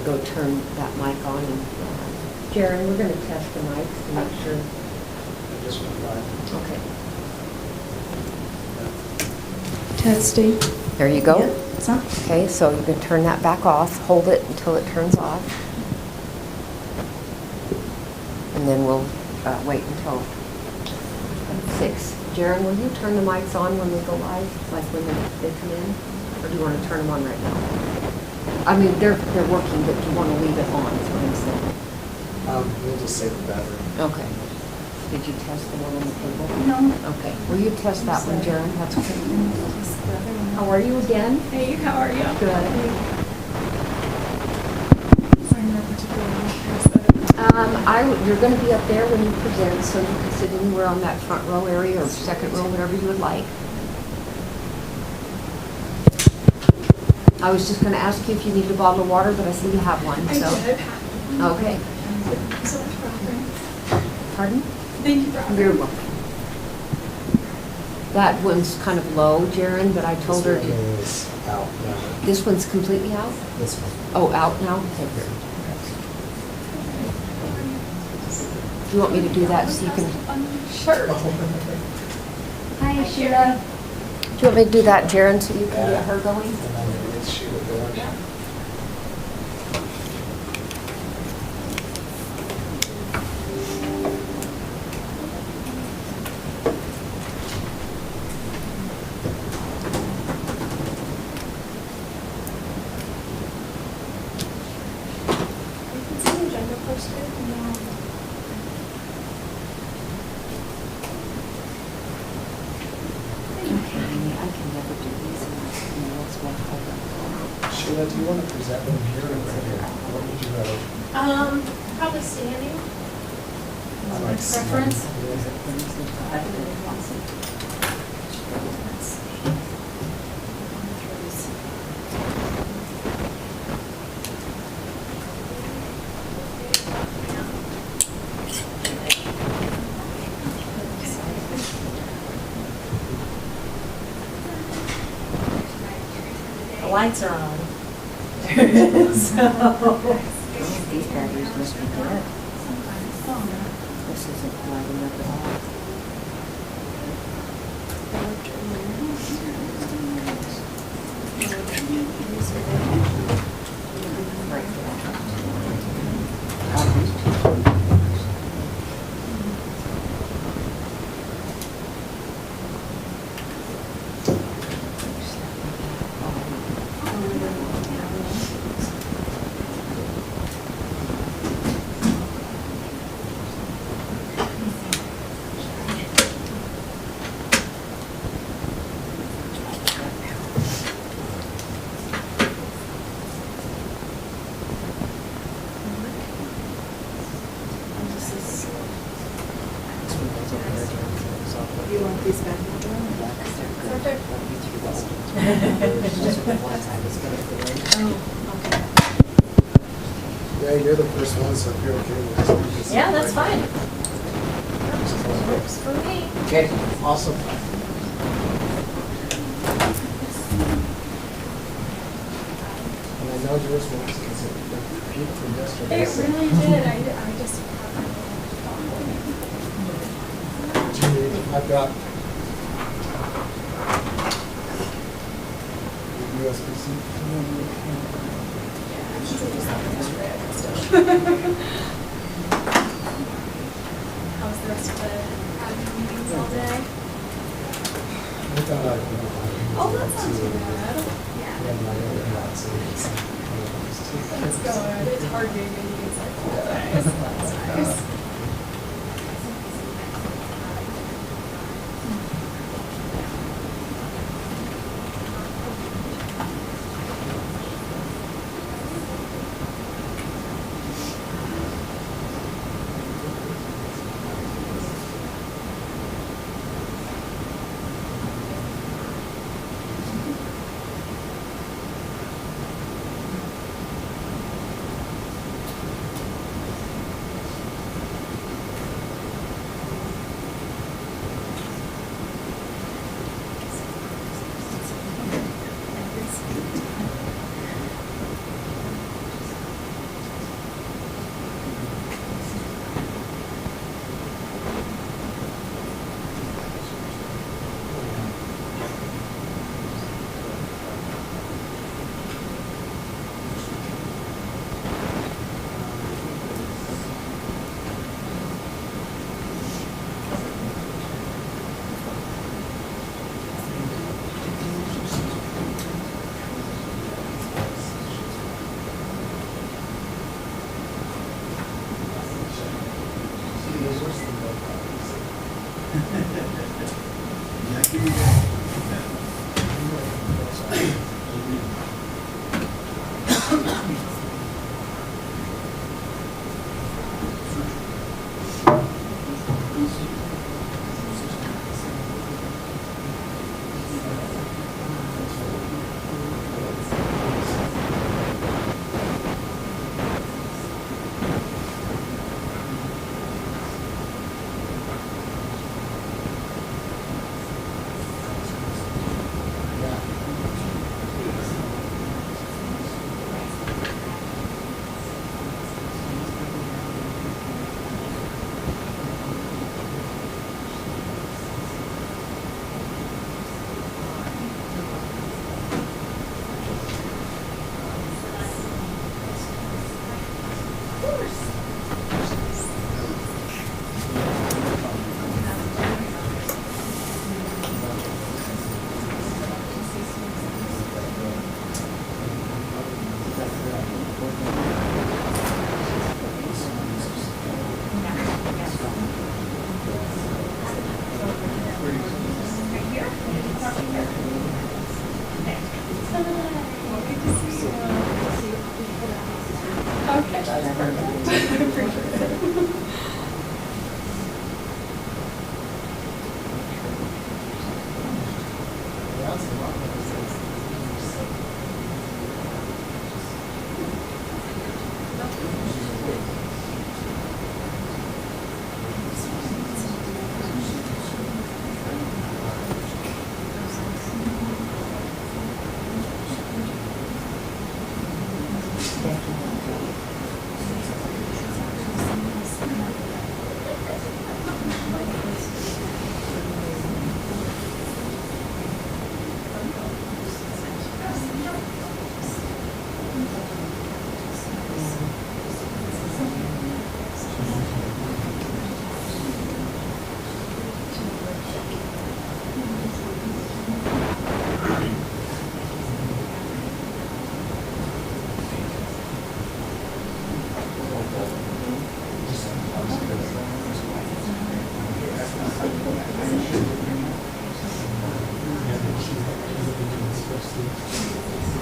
go turn that mic on. And Jaron, we're going to test the mics to make sure. Just went live. Okay. Testing. There you go. Yeah, it's on. Okay, so you can turn that back off. Hold it until it turns off. And then we'll wait until 6. Jaron, will you turn the mics on when we go live, like when they come in? Or do you want to turn them on right now? I mean, they're working, but do you want to leave it on, is what I'm saying? We'll just save the battery. Okay. Did you test the one on the table? No. Okay. Will you test that one, Jaron? That's okay. How are you again? Hey, how are you? Good. You're going to be up there when you present, so you can sit anywhere on that front row area or second row, whatever you would like. I was just going to ask you if you needed a bottle of water, but I see you have one. I So. did. Okay. Thank you so much for offering. Pardon? Thank you for offering. You're welcome. That one's kind of low, Jaron, but I told her. This one is out now. This one's completely out? This one. Oh, out now? Okay. Do you want me to do that so you can? Sure. Hi, Sheila. Do you want me to do that, Jaron, so you can get her going? And then it's Sheila going. Sheila, do you want to present them here or right here? What would you rather? Probably standing. I like Preference? The lights are on. So. These batteries must be dead. This isn't lighting up at all. You want these back? Perfect. Yeah, you're the first one, so if you're okay with this. Yeah, that's fine. Works for me. Okay, awesome. And I know yours works because it peaked from yesterday. It really did. I just. Do you need, I've got USB-C. How was the rest of the admin meetings all day? I thought I'd Oh, that's not too bad. Yeah, Yeah. my other lots of it's That's good. It's hard doing meetings like full days. That's nice.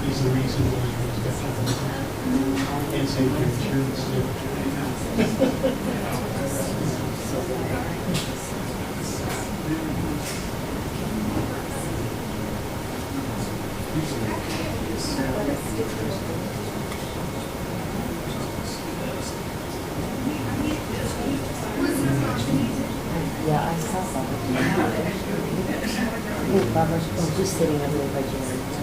Is the reason why he was and say Yeah, I saw that. I think Barbara's just sitting over there by Jerry.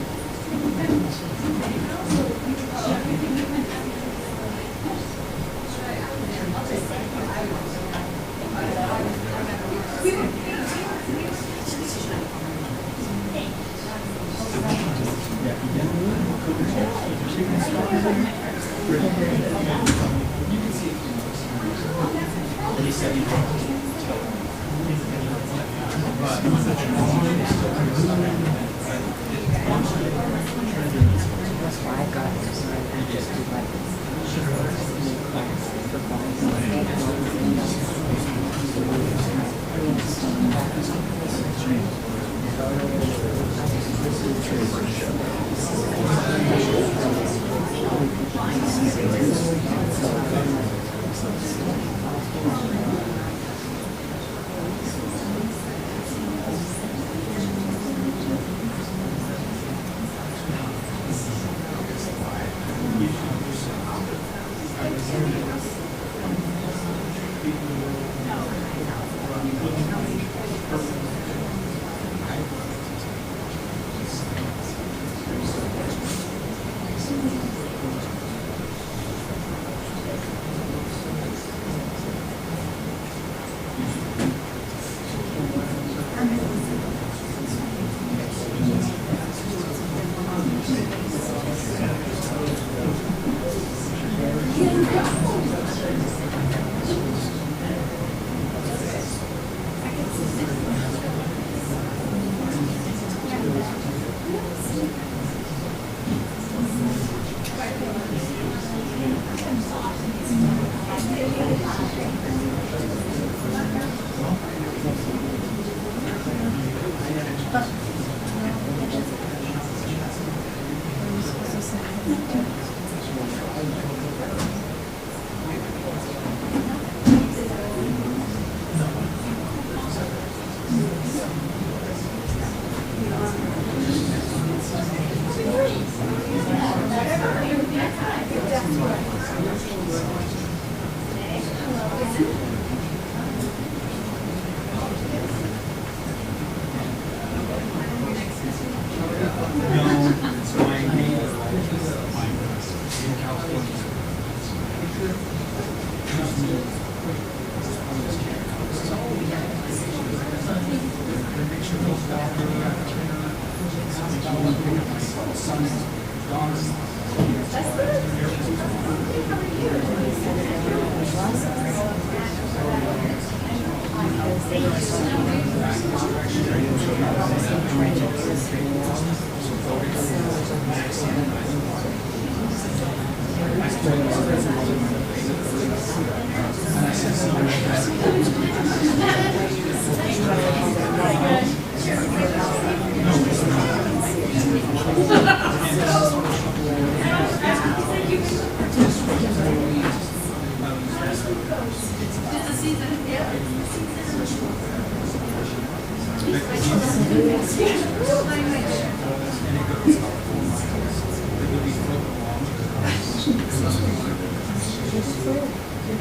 That's why I got this. I just do like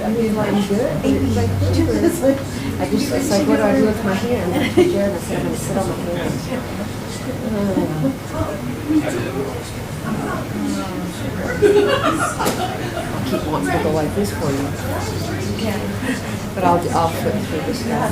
I mean, like, good. Like, I just, it's like, what do I do with my hand? I told Jared, I said, I'm gonna sit on my hand. I keep wanting to go like this for you. But I'll flip through this guy.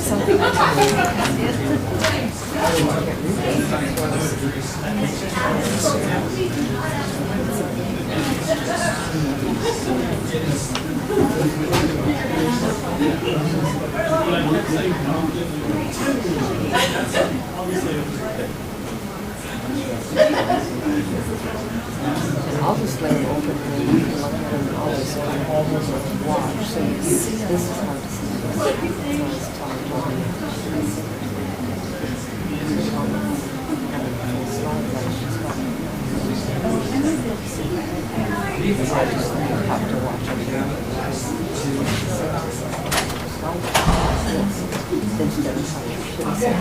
And I'll just lay them open and you can look at them and always watch. So you see, this is hard to see. So it's telling Jordan. I just have to watch it here. Instead of how you should say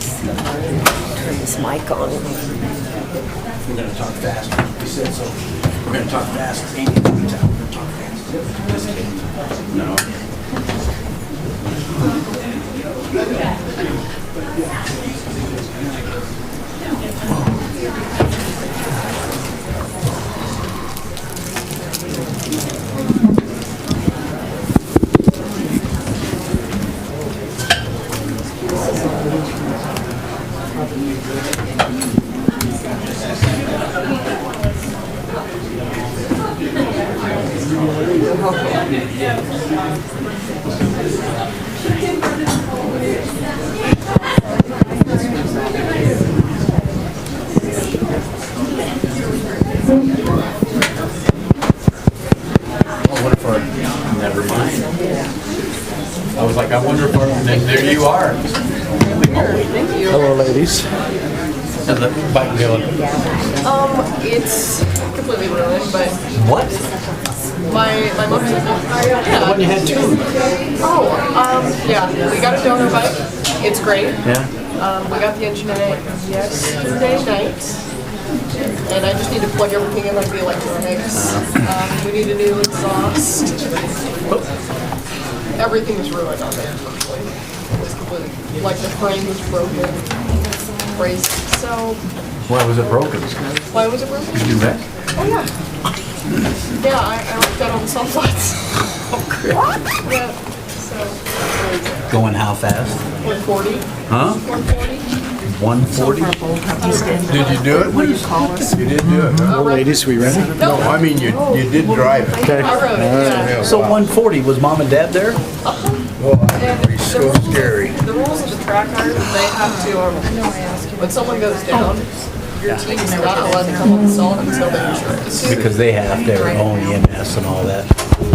turn this mic on. We're gonna talk fast. We said so. We're gonna talk fast. Amy, we're gonna talk fast. Just kidding. No. Never mind. I was like, I wonder if and then there you are. Holy moly. Hello, ladies. How's the bike going? It's completely ruined, but What? my motorcycle. The one you had two. Yeah, we got a donor bike. It's great. Yeah. We got the engine in it yesterday night. And I just need to plug everything in like the electronics. We need a new exhaust. Everything is ruined on it, unfortunately. It's completely, like the frame was broken. Crazy. So, Why was it broken? why was it broken? Did you wreck? Oh yeah. Yeah, I looked at all the soft spots. Oh, crap. Yeah, so, Going how fast? 140. Huh? 140. 140? Did you do it? What do you call us? You did do it. huh? Hello, ladies. We ready? No, I mean, you did drive it. Okay. I rode it, yeah. So 140, was mom and dad there? Oh, that would be so scary. The rules of the track are that they have to, when someone goes down, your team is not allowed to come on the salt until they insure it. Because they have their own EMS and all that.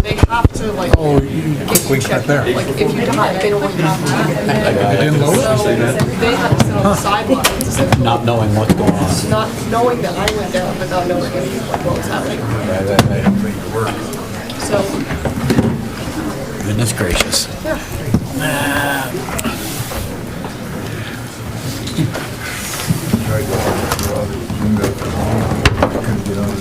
They have to like get you checked. Like if you die, they don't want you to have to. So they have to sit on the sidelines, essentially, Not knowing what's going on. not knowing that I went down, but not knowing anything like what was happening. So Goodness gracious. Tried to couldn't get on it.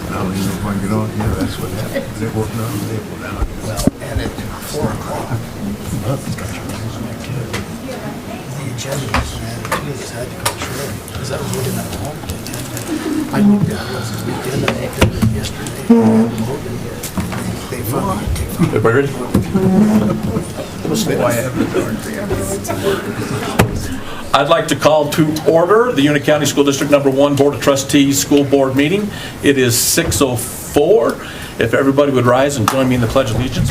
I don't even know if I can get on. Yeah, that's what happened. They worked on it. They were down. Well, and at 4 o'clock. The agenda was I had to go through because I was looking at the home. I looked at it last weekend and I looked at it yesterday. They finally. Everybody ready? That's why I have the darn thing. I'd like to call to order the Union County School District Number 1 Board of Trustees School Board meeting. It is 6:04. If everybody would rise and join me in the Pledge of Allegiance.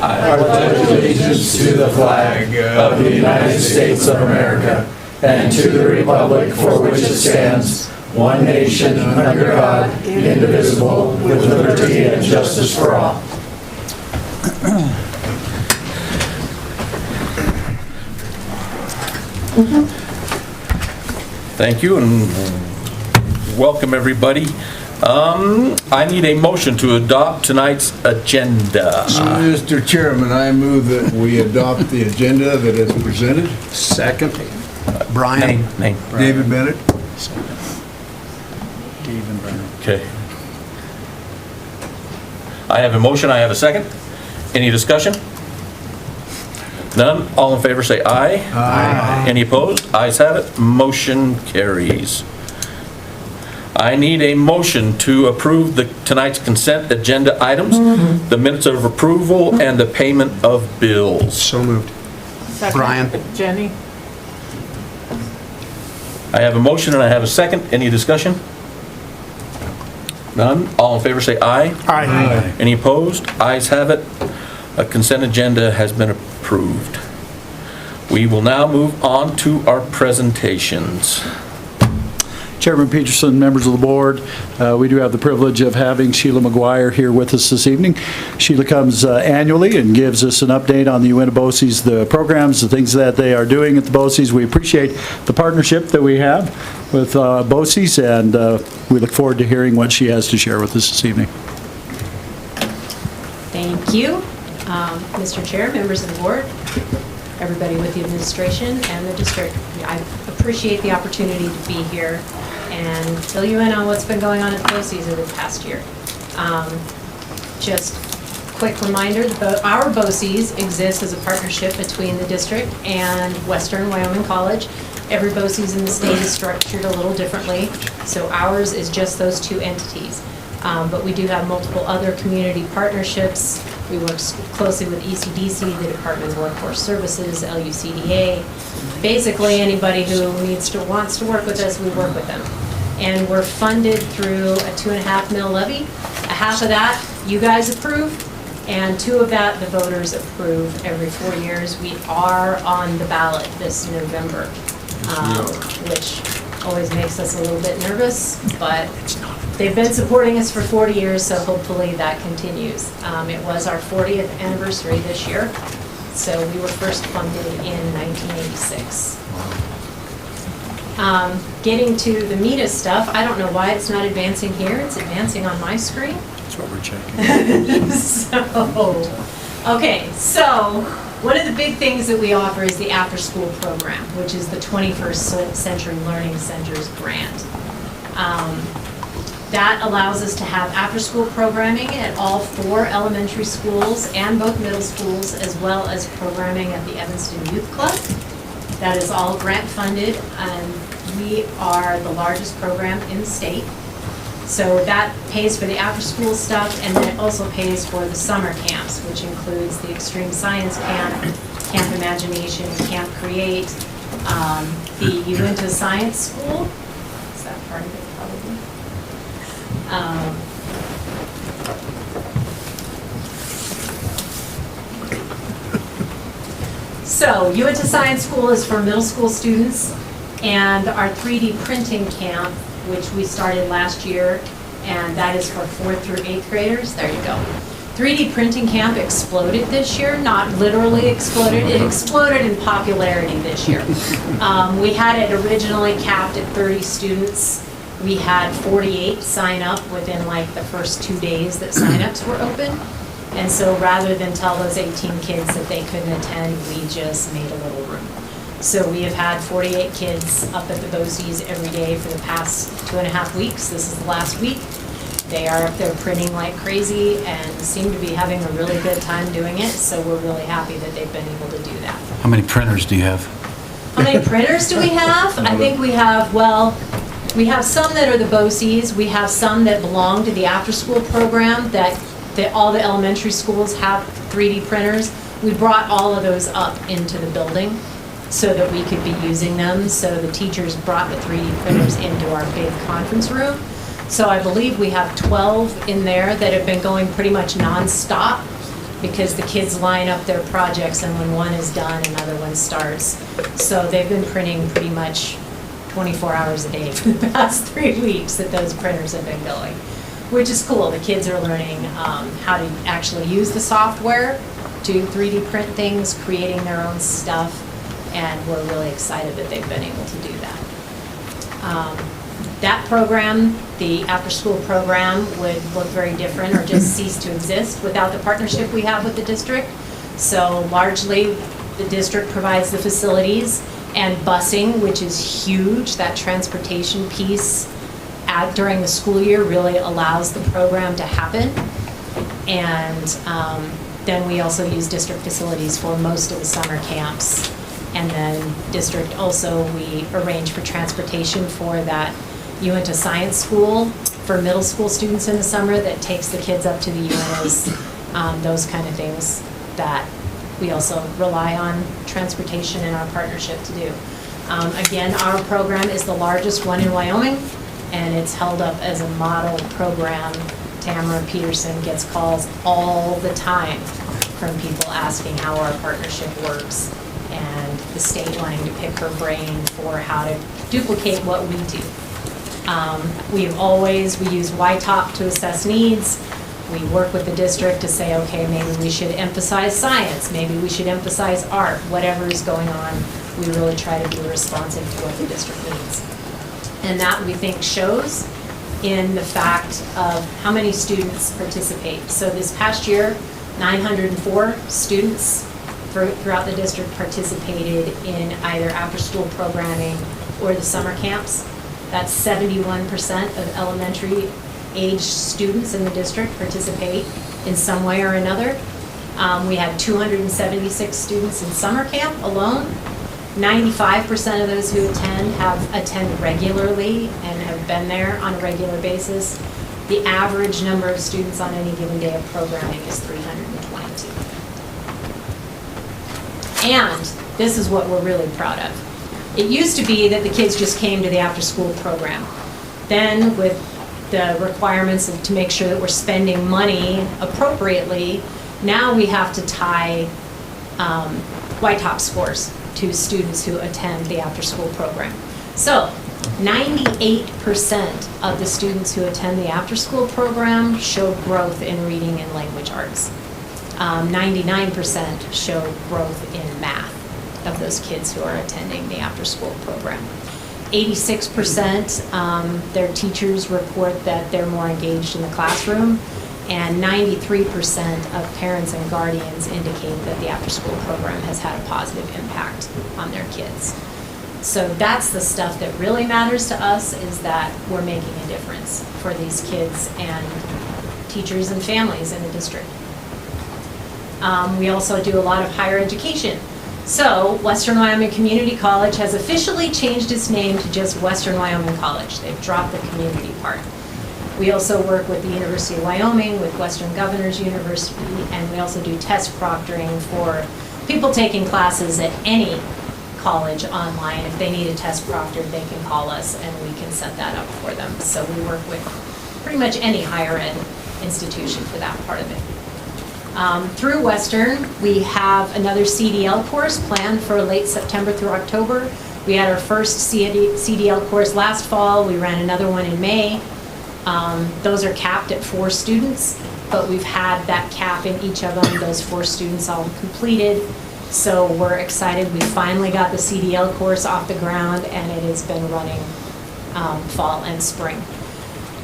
I pledge allegiance to the flag of the United States of America and to the republic for which it stands, one nation under God, indivisible, with liberty and justice for all. Thank you and welcome everybody. I need a motion to adopt tonight's agenda. Mr. Chairman, I move that we adopt the agenda that is presented. Second. Brian. Name. David Bennett? Okay. I have a motion, I have a second. Any discussion? None? All in favor say aye. Aye. Any opposed? Ayes have it. Motion carries. I need a motion to approve tonight's consent agenda items, the minutes of approval, and the payment of bills. So moved. Second. Brian. Jenny? I have a motion and I have a second. Any discussion? None? All in favor say aye. Aye. Any opposed? Ayes have it. A consent agenda has been approved. We will now move on to our presentations. Chairman Peterson, members of the board, we do have the privilege of having Sheila McGuire here with us this evening. Sheila comes annually and gives us an update on the Uinta BOCES, the programs, the things that they are doing at the BOCES. We appreciate the partnership that we have with BOCES, and we look forward to hearing what she has to share with us this evening. Thank you, Mr. Chair, members of the board, everybody with the administration and the district. I appreciate the opportunity to be here and fill you in on what's been going on at the BOCES over the past year. Just quick reminder, our BOCES exists as a partnership between the district and Western Wyoming College. Every BOCES in the state is structured a little differently, so ours is just those two entities. But we do have multiple other community partnerships. We work closely with ECDC, the Department of Workforce Services, LUCDA. Basically, anybody who wants to work with us, we work with them. And we're funded through a $2.5 million levy. A half of that you guys approve, and 2 of that the voters approve every 4 years. We are on the ballot this November, which always makes us a little bit nervous, but they've been supporting us for 40 years, so hopefully that continues. It was our 40th anniversary this year, so we were first funded in 1986. Getting to the meat of stuff, I don't know why it's not advancing here. It's advancing on my screen. That's what we're checking. So one of the big things that we offer is the after-school program, which is the 21st Century Learning Centers grant. That allows us to have after-school programming at all 4 elementary schools and both middle schools, as well as programming at the Evanston Youth Club. That is all grant funded, and we are the largest program in the state. So that pays for the after-school stuff, and then it also pays for the summer camps, which includes the Extreme Science Camp, Camp Imagination, Camp Create, the Uinta Science School. Is that part of it, probably? So Uinta Science School is for middle school students, and our 3D printing camp, which we started last year, and that is for 4th through 8th graders. There you go. 3D printing camp exploded this year, not literally exploded, it exploded in popularity this year. We had it originally capped at 30 students. We had 48 sign up within like the first 2 days that signups were open. And so rather than tell those 18 kids that they couldn't attend, we just made a little room. So we have had 48 kids up at the BOCES every day for the past 2.5 weeks. This is the last week. They are up there printing like crazy and seem to be having a really good time doing it. So we're really happy that they've been able to do that. How many printers do you have? How many printers do we have? I think we have, well, we have some that are the BOCES. We have some that belong to the after-school program that all the elementary schools have 3D printers. We brought all of those up into the building so that we could be using them. So the teachers brought the 3D printers into our big conference room. So I believe we have 12 in there that have been going pretty much nonstop because the kids line up their projects, and when one is done, another one starts. So they've been printing pretty much 24 hours a day for the past 3 weeks that those printers have been going, which is cool. The kids are learning how to actually use the software to 3D print things, creating their own stuff, and we're really excited that they've been able to do that. That program, the after-school program, would look very different or just cease to exist without the partnership we have with the district. So largely, the district provides the facilities, And busing, which is huge, that transportation piece during the school year really allows the program to happen. And then we also use district facilities for most of the summer camps. And then district also, we arrange for transportation for that Uinta Science School for middle school students in the summer that takes the kids up to the UNAs, those kind of things that we also rely on transportation in our partnership to do. Again, our program is the largest one in Wyoming, and it's held up as a model program. Tamara Peterson gets calls all the time from people asking how our partnership works, and the state wanting to pick her brain for how to duplicate what we do. We use YTOP to assess needs. We work with the district to say, okay, maybe we should emphasize science, maybe we should emphasize art, whatever is going on, we really try to be responsive to what the district needs. And that, we think, shows in the fact of how many students participate. So this past year, 904 students throughout the district participated in either after-school programming or the summer camps. That's 71% of elementary age students in the district participate in some way or another. We had 276 students in summer camp alone. 95% of those who attend regularly and have been there on a regular basis. The average number of students on any given day of programming is 322. And this is what we're really proud of. It used to be that the kids just came to the after-school program. Then with the requirements to make sure that we're spending money appropriately, now we have to tie YTOP scores to students who attend the after-school program. So 98% of the students who attend the after-school program show growth in reading and language arts. 99% show growth in math of those kids who are attending the after-school program. 86% their teachers report that they're more engaged in the classroom, and 93% of parents and guardians indicate that the after-school program has had a positive impact on their kids. So that's the stuff that really matters to us, is that we're making a difference for these kids and teachers and families in the district. We also do a lot of higher education. So Western Wyoming Community College has officially changed its name to just Western Wyoming College. They've dropped the community part. We also work with the University of Wyoming, with Western Governors University, and we also do test proctoring for people taking classes at any college online. If they need a test proctored, they can call us and we can set that up for them. So we work with pretty much any higher ed institution for that part of it. Through Western, we have another CDL course planned for late September through October. We had our first CDL course last fall. We ran another one in May. Those are capped at 4 students, but we've had that cap in each of them, those 4 students all completed. So we're excited. We finally got the CDL course off the ground, and it has been running fall and spring.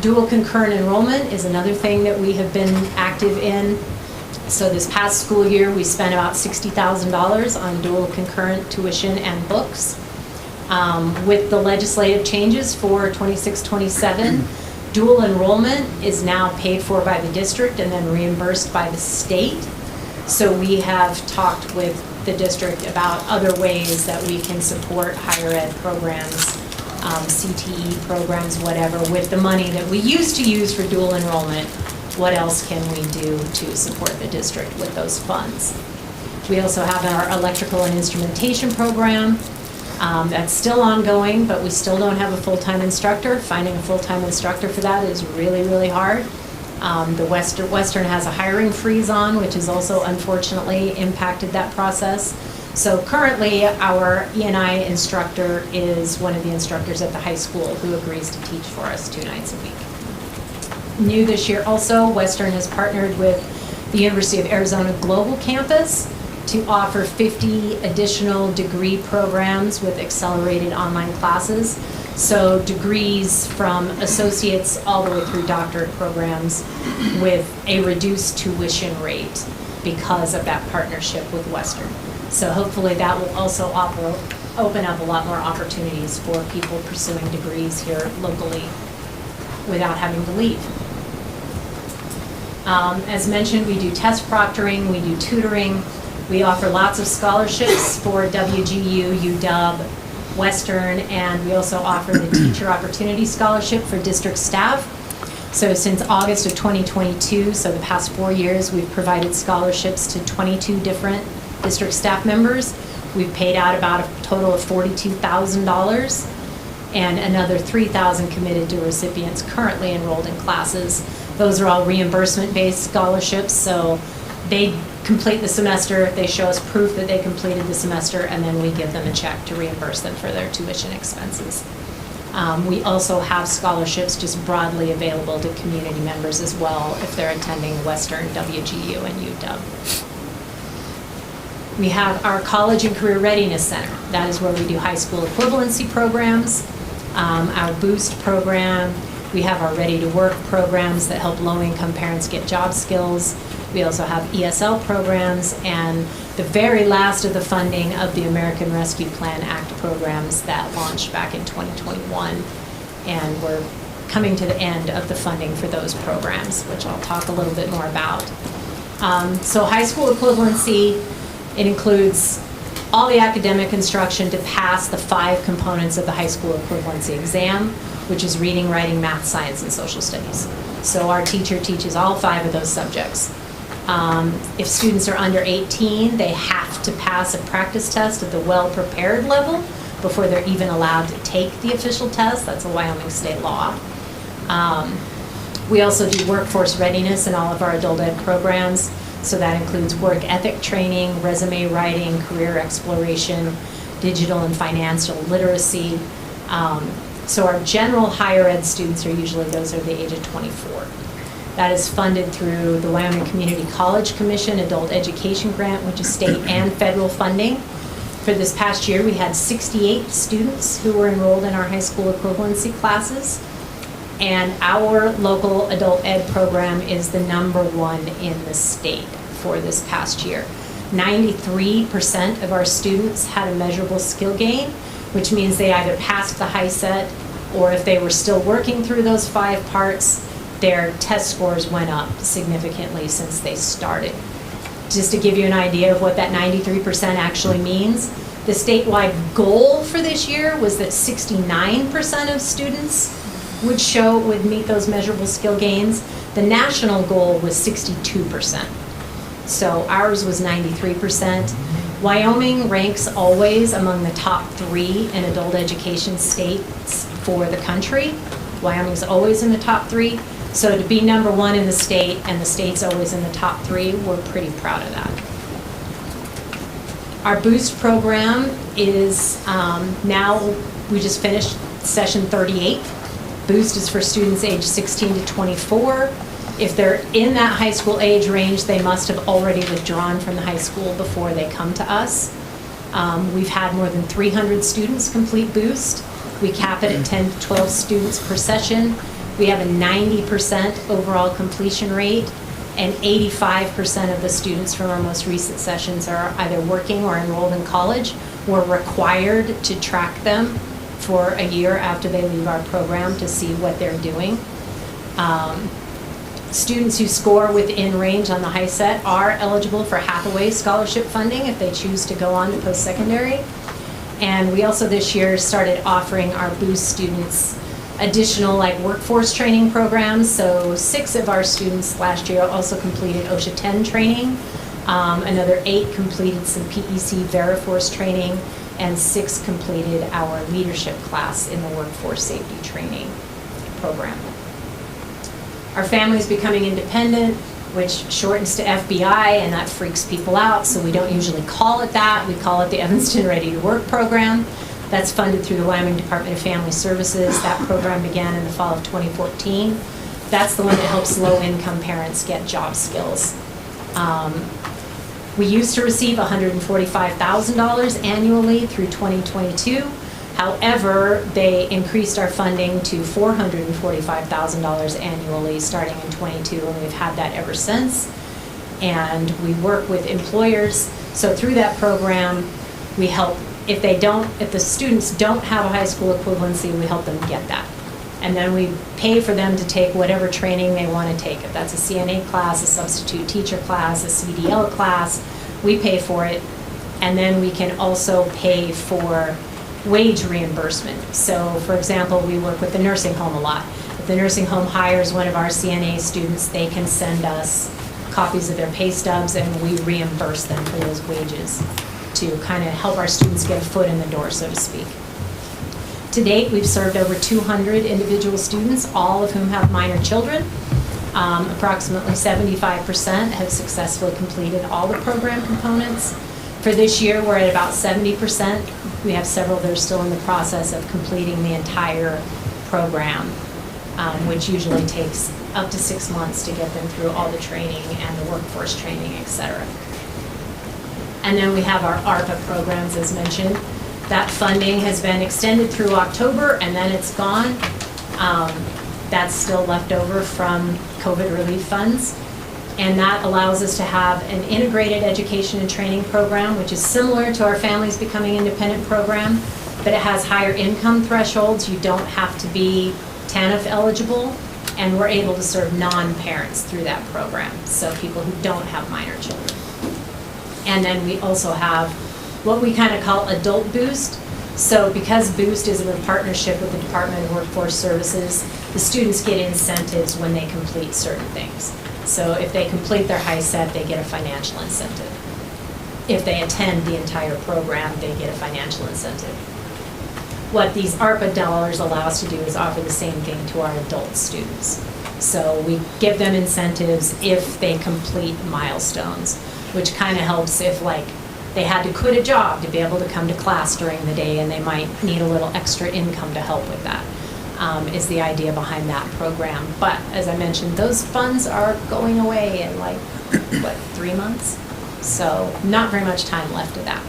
Dual concurrent enrollment is another thing that we have been active in. So this past school year, we spent about $60,000 on dual concurrent tuition and books. With the legislative changes for 26-27, dual enrollment is now paid for by the district and then reimbursed by the state. So we have talked with the district about other ways that we can support higher ed programs, CTE programs, whatever, with the money that we used to use for dual enrollment. What else can we do to support the district with those funds? We also have our electrical and instrumentation program. That's still ongoing, but we still don't have a full-time instructor. Finding a full-time instructor for that is really, really hard. The Western has a hiring freeze on, which has also unfortunately impacted that process. So currently, our E&I instructor is one of the instructors at the high school who agrees to teach for us 2 nights a week. New this year also, Western has partnered with the University of Arizona Global Campus to offer 50 additional degree programs with accelerated online classes. So degrees from associates all the way through doctorate programs with a reduced tuition rate because of that partnership with Western. So hopefully that will also open up a lot more opportunities for people pursuing degrees here locally without having to leave. As mentioned, we do test proctoring, we do tutoring, we offer lots of scholarships for WGU, UW, Western, and we also offer the Teacher Opportunity Scholarship for district staff. So since August of 2022, so the past 4 years, we've provided scholarships to 22 different district staff members. We've paid out about a total of $42,000, and another $3,000 committed to recipients currently enrolled in classes. Those are all reimbursement-based scholarships, so they complete the semester, they show us proof that they completed the semester, and then we give them a check to reimburse them for their tuition expenses. We also have scholarships just broadly available to community members as well if they're attending Western, WGU, and UW. We have our College and Career Readiness Center. That is where we do high school equivalency programs, our Boost program. We have our Ready to Work programs that help low-income parents get job skills. We also have ESL programs and the very last of the funding of the American Rescue Plan Act programs that launched back in 2021. And we're coming to the end of the funding for those programs, which I'll talk a little bit more about. So high school equivalency, it includes all the academic instruction to pass the 5 components of the high school equivalency exam, which is reading, writing, math, science, and social studies. So our teacher teaches all 5 of those subjects. If students are under 18, they have to pass a practice test at the well-prepared level before they're even allowed to take the official test. That's a Wyoming state law. We also do workforce readiness in all of our adult ed programs. So that includes work ethic training, resume writing, career exploration, digital and financial literacy. So our general higher ed students are usually those over the age of 24. That is funded through the Wyoming Community College Commission Adult Education Grant, which is state and federal funding. For this past year, we had 68 students who were enrolled in our high school equivalency classes. And our local adult ed program is the #1 in the state for this past year. 93% of our students had a measurable skill gain, which means they either passed the high set, or if they were still working through those 5 parts, their test scores went up significantly since they started. Just to give you an idea of what that 93% actually means, the statewide goal for this year was that 69% of students would meet those measurable skill gains. The national goal was 62%. So ours was 93%. Wyoming ranks always among the top 3 in adult education states for the country. Wyoming's always in the top 3. So to be #1 in the state, and the state's always in the top 3, we're pretty proud of that. Our Boost program is now, we just finished session 38. Boost is for students aged 16 to 24. If they're in that high school age range, they must have already withdrawn from the high school before they come to us. We've had more than 300 students complete Boost. We cap it at 10 to 12 students per session. We have a 90% overall completion rate, and 85% of the students from our most recent sessions are either working or enrolled in college. We're required to track them for a year after they leave our program to see what they're doing. Students who score within range on the high set are eligible for Hathaway scholarship funding if they choose to go on to post-secondary. And we also this year started offering our Boost students additional workforce training programs. So 6 of our students last year also completed OSHA 10 training. Another 8 completed some PEC Veriforce training, and 6 completed our leadership class in the workforce safety training program. Our family's becoming independent, which shortens to FBI, and that freaks people out, so we don't usually call it that. We call it the Evanston Ready to Work program. That's funded through the Wyoming Department of Family Services. That program began in the fall of 2014. That's the one that helps low-income parents get job skills. We used to receive $145,000 annually through 2022. However, they increased our funding to $445,000 annually starting in 22, and we've had that ever since. And we work with employers. So through that program, we help If the students don't have a high school equivalency, we help them get that. And then we pay for them to take whatever training they want to take. If that's a CNA class, a substitute teacher class, a CDL class, we pay for it. And then we can also pay for wage reimbursement. So, for example, we work with the nursing home a lot. If the nursing home hires one of our CNA students, they can send us copies of their pay stubs and we reimburse them for those wages to kind of help our students get a foot in the door, so to speak. To date, we've served over 200 individual students, all of whom have minor children. Approximately 75% have successfully completed all the program components. For this year, we're at about 70%. We have several that are still in the process of completing the entire program, which usually takes up to 6 months to get them through all the training and the workforce training, et cetera. And then we have our ARPA programs, as mentioned. That funding has been extended through October, and then it's gone. That's still left over from COVID relief funds. And that allows us to have an integrated education and training program, which is similar to our Families Becoming Independent program, but it has higher income thresholds. You don't have to be TANF eligible, and we're able to serve non-parents through that program, so people who don't have minor children. And then we also have what we kind of call Adult Boost. So because Boost is in a partnership with the Department of Workforce Services, the students get incentives when they complete certain things. So if they complete their high set, they get a financial incentive. If they attend the entire program, they get a financial incentive. What these ARPA dollars allow us to do is offer the same thing to our adult students. So we give them incentives if they complete milestones, which kind of helps if, like, they had to quit a job to be able to come to class during the day, and they might need a little extra income to help with that, is the idea behind that program. But as I mentioned, those funds are going away in, like, what, 3 months? So not very much time left of that.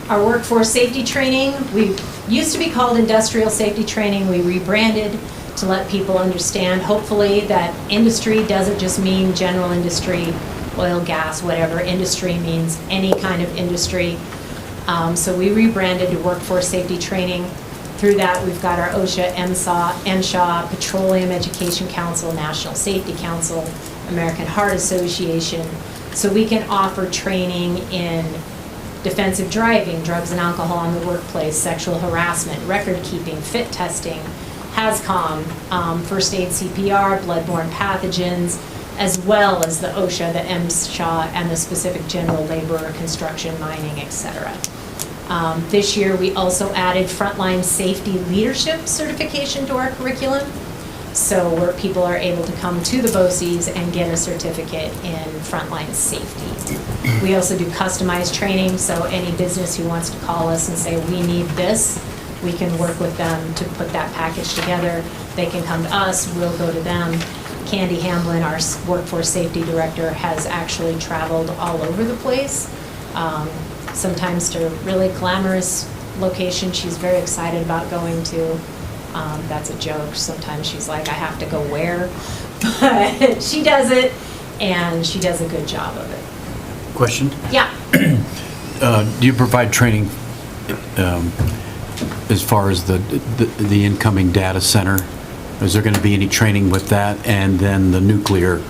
Our workforce safety training, we used to be called industrial safety training. We rebranded to let people understand, hopefully, that industry doesn't just mean general industry, oil, gas, whatever. Industry means any kind of industry. So we rebranded to workforce safety training. Through that, we've got our OSHA, NSHA, Petroleum Education Council, National Safety Council, American Heart Association. So we can offer training in defensive driving, drugs and alcohol in the workplace, sexual harassment, record keeping, fit testing, HAZCOM, first aid CPR, bloodborne pathogens, as well as the OSHA, the MSHA, and the specific general labor, construction, mining, etc. This year, we also added frontline safety leadership certification to our curriculum, so where people are able to come to the BOCES and get a certificate in frontline safety. We also do customized training, so any business who wants to call us and say, we need this, we can work with them to put that package together. They can come to us, we'll go to them. Candy Hamblin, our workforce safety director, has actually traveled all over the place, sometimes to really glamorous locations she's very excited about going to. That's a joke. Sometimes she's like, I have to go where? But she does it, and she does a good job of it. Question? Yeah. Do you provide training as far as the incoming data center? Is there going to be any training with that? And then the nuclear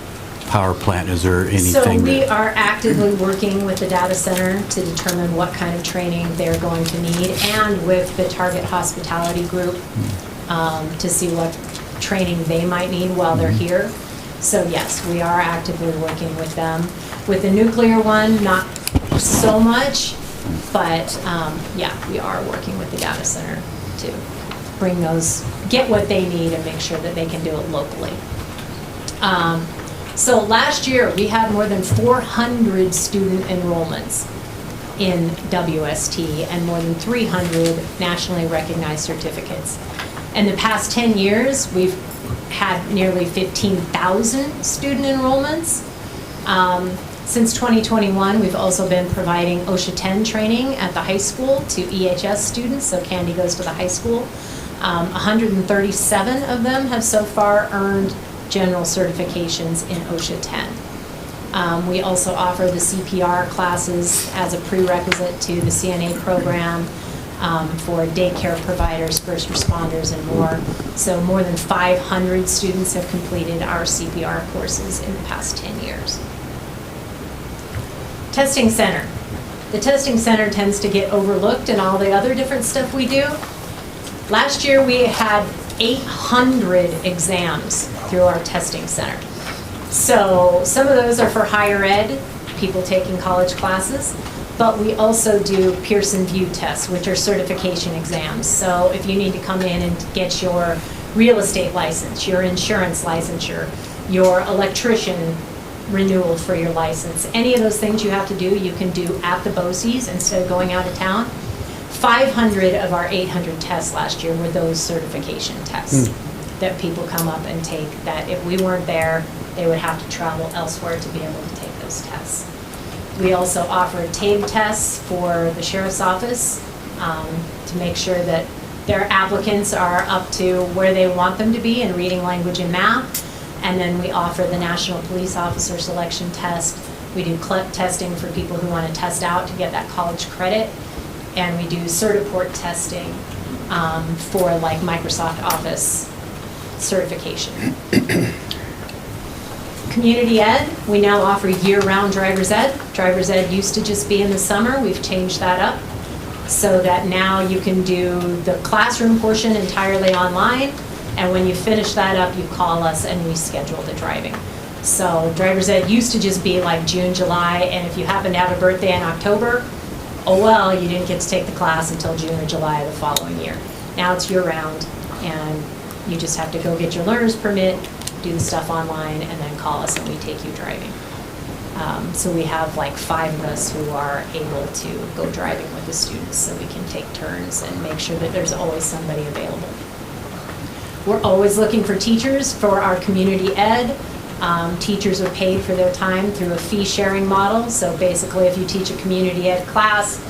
power plant, is there anything? So we are actively working with the data center to determine what kind of training they're going to need, and with the Target Hospitality Group to see what training they might need while they're here. So yes, we are actively working with them. With the nuclear one, not so much, but yeah, we are working with the data center to bring those, get what they need and make sure that they can do it locally. So last year, we had more than 400 student enrollments in WST and more than 300 nationally recognized certificates. In the past 10 years, we've had nearly 15,000 student enrollments. Since 2021, we've also been providing OSHA 10 training at the high school to EHS students, so Candy goes to the high school. 137 of them have so far earned general certifications in OSHA 10. We also offer the CPR classes as a prerequisite to the CNA program for daycare providers, first responders, and more. So more than 500 students have completed our CPR courses in the past 10 years. Testing center. The testing center tends to get overlooked in all the other different stuff we do. Last year we had 800 exams through our testing center. So some of those are for higher ed, people taking college classes, but we also do Pearson VUE tests, which are certification exams. So if you need to come in and get your real estate license, your insurance licensure, your electrician renewal for your license, any of those things you have to do, you can do at the BOCES instead of going out of town. 500 of our 800 tests last year were those certification tests that people come up and take, that if we weren't there, they would have to travel elsewhere to be able to take those tests. We also offer TABE tests for the sheriff's office to make sure that their applicants are up to where they want them to be in reading, language, and math. And then we offer the National Police Officer Selection Test. We do CLEP testing for people who want to test out to get that college credit. And we do Certiport testing for like Microsoft Office certification. Community ed, we now offer year-round driver's ed. Driver's ed used to just be in the summer. We've changed that up so that now you can do the classroom portion entirely online. And when you finish that up, you call us and we schedule the driving. So driver's ed used to just be like June, July, and if you happen to have a birthday in October, oh well, you didn't get to take the class until June or July of the following year. Now it's year-round, and you just have to go get your learner's permit, do the stuff online, and then call us and we take you driving. So we have like 5 of us who are able to go driving with the students so we can take turns and make sure that there's always somebody available. We're always looking for teachers for our community ed. Teachers are paid for their time through a fee sharing model. So basically if you teach a community ed class,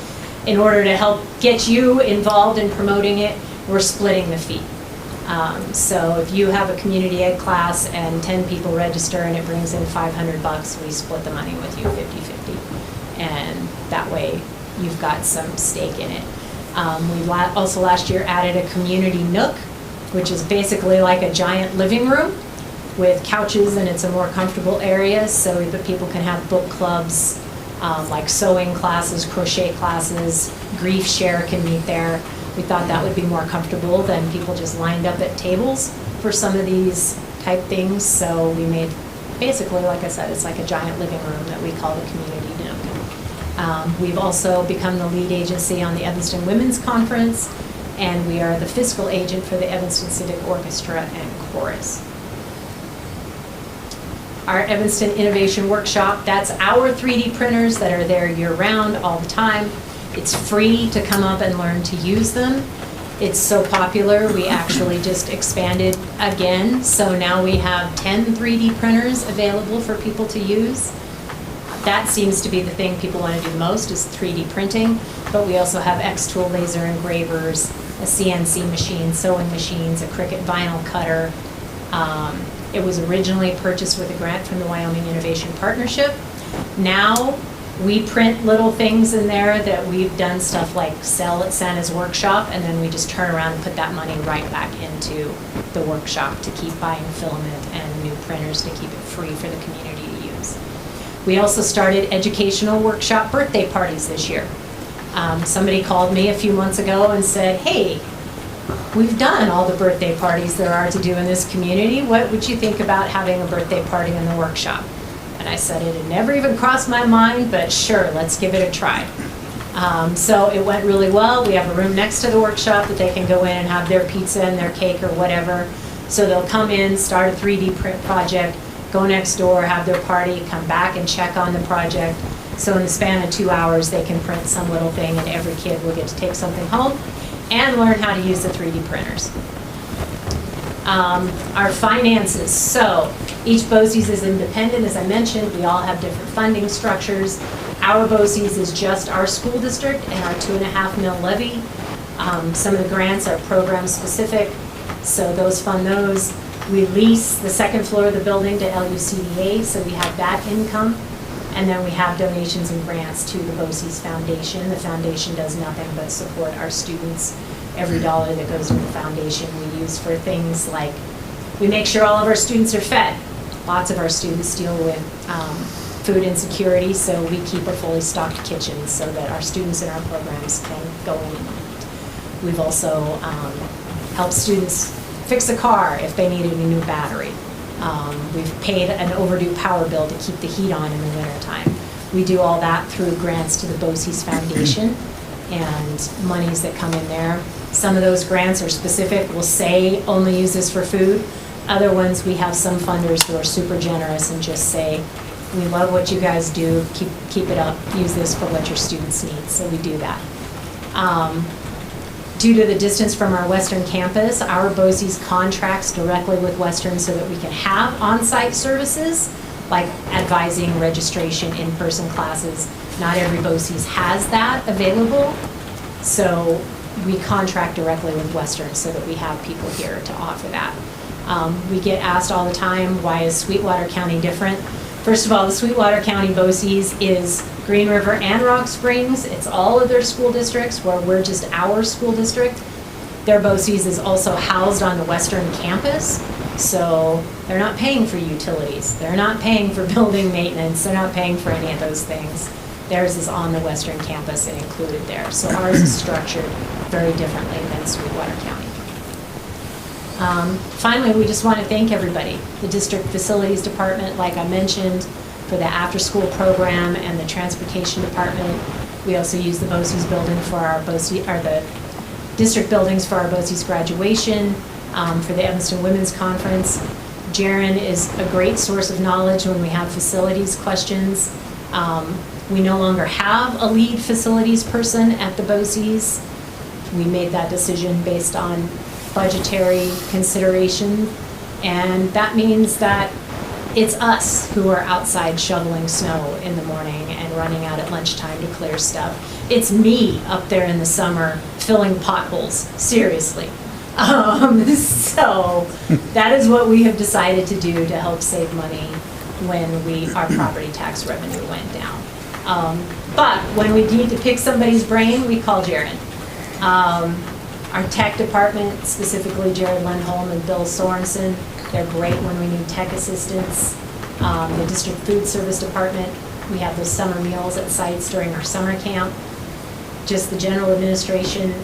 in order to help get you involved in promoting it, we're splitting the fee. So if you have a community ed class and 10 people register and it brings in $500, we split the money with you 50-50. And that way you've got some stake in it. We also last year added a community nook, which is basically like a giant living room with couches, and it's a more comfortable area so that people can have book clubs, like sewing classes, crochet classes, grief share can meet there. We thought that would be more comfortable than people just lined up at tables for some of these type things. So we made, basically, like I said, it's like a giant living room that we call the community nook. We've also become the lead agency on the Evanston Women's Conference, and we are the fiscal agent for the Evanston Civic Orchestra and Chorus. Our Evanston Innovation Workshop, that's our 3D printers that are there year-round, all the time. It's free to come up and learn to use them. It's so popular, we actually just expanded again, so now we have 10 3D printers available for people to use. That seems to be the thing people want to do the most, is 3D printing, but we also have X-Tool laser engravers, a CNC machine, sewing machines, a Cricut vinyl cutter. It was originally purchased with a grant from the Wyoming Innovation Partnership. Now, we print little things in there that we've done stuff like sell at Santa's workshop, and then we just turn around and put that money right back into the workshop to keep buying filament and new printers to keep it free for the community to use. We also started educational workshop birthday parties this year. Somebody called me a few months ago and said, hey, we've done all the birthday parties there are to do in this community. What would you think about having a birthday party in the workshop? And I said, it had never even crossed my mind, but sure, let's give it a try. So it went really well. We have a room next to the workshop that they can go in and have their pizza and their cake or whatever. So they'll come in, start a 3D print project, go next door, have their party, come back and check on the project. So in the span of 2 hours, they can print some little thing, and every kid will get to take something home and learn how to use the 3D printers. Our finances. So each BOCES is independent, as I mentioned. We all have different funding structures. Our BOCES is just our school district and our 2.5 mil levy. Some of the grants are program specific, so those fund those. We lease the second floor of the building to LUCDA, so we have that income. And then we have donations and grants to the BOCES Foundation. The foundation does nothing but support our students. Every dollar that goes to the foundation we use for things like, we make sure all of our students are fed. Lots of our students deal with food insecurity, so we keep a fully stocked kitchen so that our students in our programs can go in and eat. We've also helped students fix a car if they needed a new battery. We've paid an overdue power bill to keep the heat on in the wintertime. We do all that through grants to the BOCES Foundation and monies that come in there. Some of those grants are specific, we'll say only use this for food. Other ones, we have some funders who are super generous and just say, we love what you guys do, keep it up, use this for what your students need, so we do that. Due to the distance from our Western campus, our BOCES contracts directly with Western so that we can have on-site services, like advising, registration, in-person classes. Not every BOCES has that available, so we contract directly with Western so that we have people here to offer that. We get asked all the time, why is Sweetwater County different? First of all, the Sweetwater County BOCES is Green River and Rock Springs. It's all of their school districts, where we're just our school district. Their BOCES is also housed on the Western campus, so they're not paying for utilities. They're not paying for building maintenance. They're not paying for any of those things. Theirs is on the Western campus and included there. So ours is structured very differently than Sweetwater County. Finally, we just want to thank everybody. The district facilities department, like I mentioned, for the after-school program, and the transportation department. We also use the BOCES building for our BOCES, or the district buildings for our BOCES graduation, for the Evanston Women's Conference. Jaren is a great source of knowledge when we have facilities questions. We no longer have a lead facilities person at the BOCES. We made that decision based on budgetary consideration, and that means that it's us who are outside shoveling snow in the morning and running out at lunchtime to clear stuff. It's me up there in the summer filling potholes, seriously. So that is what we have decided to do to help save money when our property tax revenue went down. But when we need to pick somebody's brain, we call Jaren. Our tech department, specifically Jared Lindholm and Bill Sorensen, they're great when we need tech assistance. The district food service department, we have those summer meals at sites during our summer camp. Just the general administration,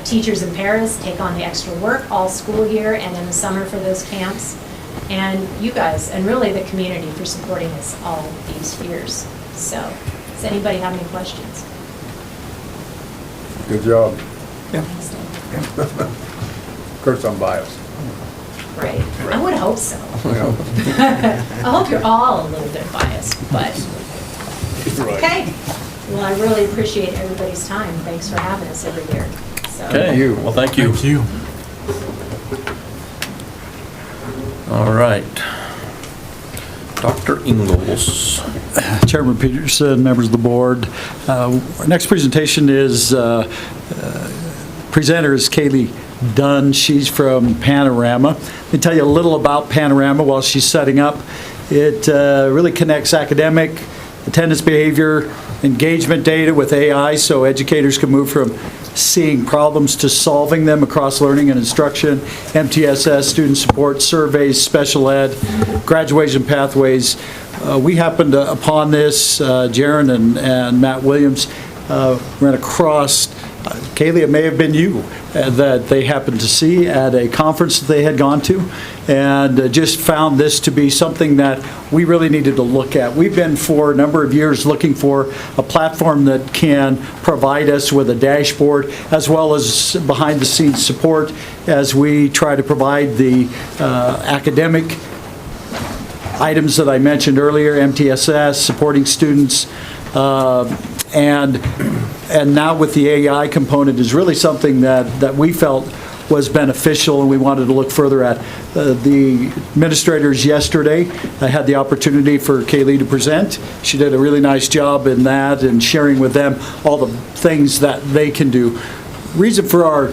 teachers in Paris take on the extra work all school year and in the summer for those camps. And you guys, and really the community for supporting us all these years. So, does anybody have any questions? Good job. Thanks, Dan. Of course, I'm biased. Right, I would hope so. I hope you're all a little bit biased, but, okay. Well, I really appreciate everybody's time. Thanks for having us every year. So. Okay, well, thank you. Thank you. All right. Dr. Ingalls. Chairman Peterson, members of the board. Our next presentation is, presenter is Kaylee Dunn. She's from Panorama. Let me tell you a little about Panorama while she's setting up. It really connects academic, attendance behavior, engagement data with AI, so educators can move from seeing problems to solving them across learning and instruction, MTSS, student support, surveys, special ed, graduation pathways. We happened upon this, Jaren and Matt Williams ran across, Kaylee, it may have been you, that they happened to see at a conference that they had gone to, and just found this to be something that we really needed to look at. We've been for a number of years looking for a platform that can provide us with a dashboard as well as behind-the-scenes support as we try to provide the academic items that I mentioned earlier, MTSS, supporting students, and now with the AI component is really something that we felt was beneficial, and we wanted to look further at. The administrators yesterday, I had the opportunity for Kaylee to present. She did a really nice job in that and sharing with them all the things that they can do. Reason for our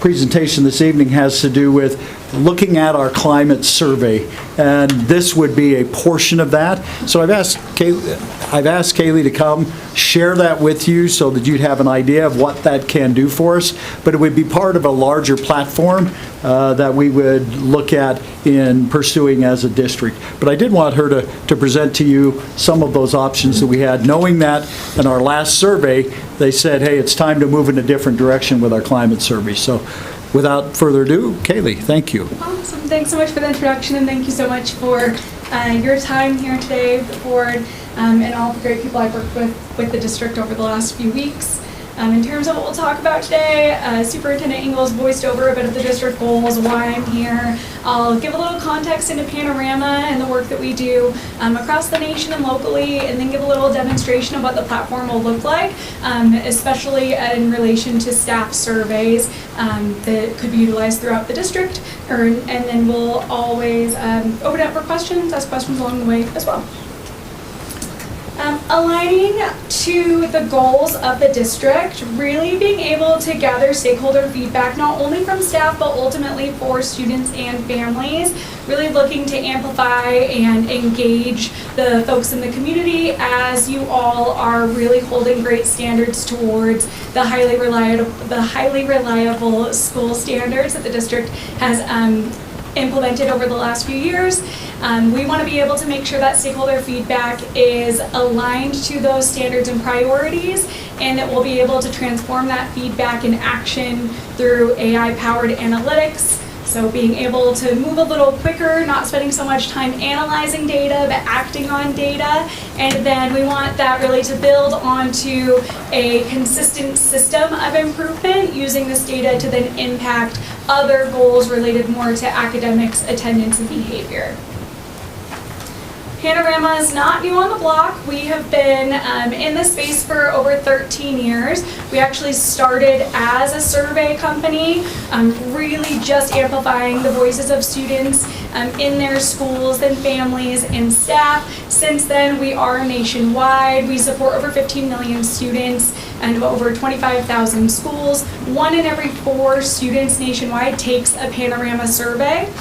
presentation this evening has to do with looking at our climate survey, and this would be a portion of that. So I've asked Kaylee to come share that with you so that you'd have an idea of what that can do for us, but it would be part of a larger platform that we would look at in pursuing as a district. But I did want her to present to you some of those options that we had, knowing that in our last survey, they said, hey, it's time to move in a different direction with our climate survey. So without further ado, Kaylee, thank you. Awesome. Thanks so much for the introduction, and thank you so much for your time here today, the board, and all the great people I've worked with the district over the last few weeks. In terms of what we'll talk about today, Superintendent Ingalls voiced over a bit of the district goals, why I'm here. I'll give a little context into Panorama and the work that we do across the nation and locally, and then give a little demonstration of what the platform will look like, especially in relation to staff surveys that could be utilized throughout the district. And then we'll always open up for questions, ask questions along the way as well. Aligning to the goals of the district, really being able to gather stakeholder feedback, not only from staff, but ultimately for students and families, really looking to amplify and engage the folks in the community as you all are really holding great standards towards the highly reliable school standards that the district has implemented over the last few years. We want to be able to make sure that stakeholder feedback is aligned to those standards and priorities, and that we'll be able to transform that feedback in action through AI-powered analytics. So being able to move a little quicker, not spending so much time analyzing data, but acting on data. And then we want that really to build onto a consistent system of improvement, using this data to then impact other goals related more to academics, attendance, and behavior. Panorama is not new on the block. We have been in this space for over 13 years. We actually started as a survey company, really just amplifying the voices of students in their schools and families and staff. Since then, we are nationwide. We support over 15 million students and over 25,000 schools. 1 in every 4 students nationwide takes a Panorama survey.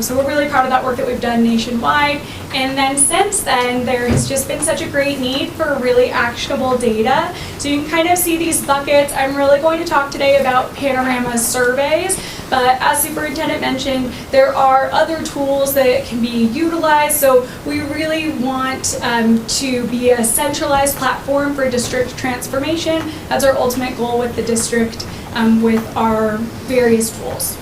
So we're really proud of that work that we've done nationwide. And then since then, there has just been such a great need for really actionable data. So you can kind of see these buckets. I'm really going to talk today about Panorama surveys, but as Superintendent mentioned, there are other tools that can be utilized. So we really want to be a centralized platform for district transformation. That's our ultimate goal with the district with our various tools.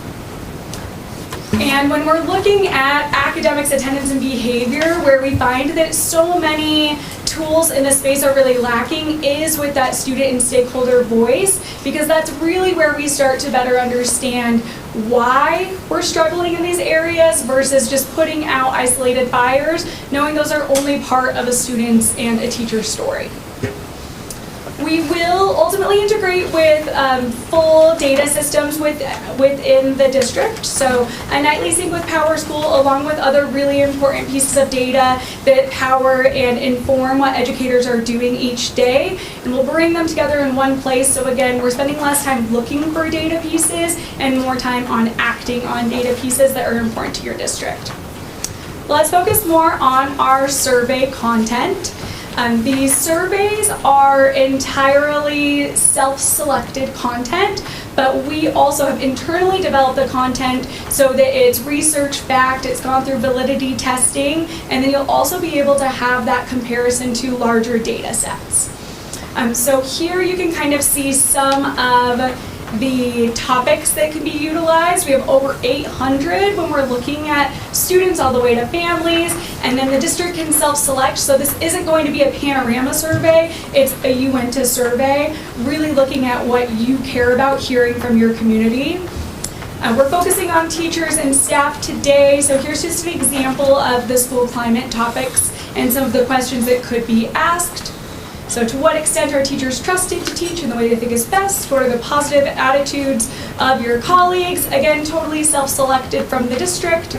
And when we're looking at academics, attendance, and behavior, where we find that so many tools in this space are really lacking is with that student and stakeholder voice, because that's really where we start to better understand why we're struggling in these areas versus just putting out isolated fires, knowing those are only part of a student's and a teacher's story. We will ultimately integrate with full data systems within the district. So a nightly sync with PowerSchool, along with other really important pieces of data that power and inform what educators are doing each day. And we'll bring them together in one place. So again, we're spending less time looking for data pieces and more time on acting on data pieces that are important to your district. Let's focus more on our survey content. These surveys are entirely self-selected content, but we also have internally developed the content so that it's research-backed, it's gone through validity testing, and then you'll also be able to have that comparison to larger data sets. So here you can kind of see some of the topics that can be utilized. We have over 800 when we're looking at students all the way to families, and then the district can self-select. So this isn't going to be a Panorama survey, it's a Uinta survey, really looking at what you care about hearing from your community. We're focusing on teachers and staff today, so here's just an example of the school climate topics and some of the questions that could be asked. So to what extent are teachers trusted to teach in the way they think is best? What are the positive attitudes of your colleagues? Again, totally self-selected from the district.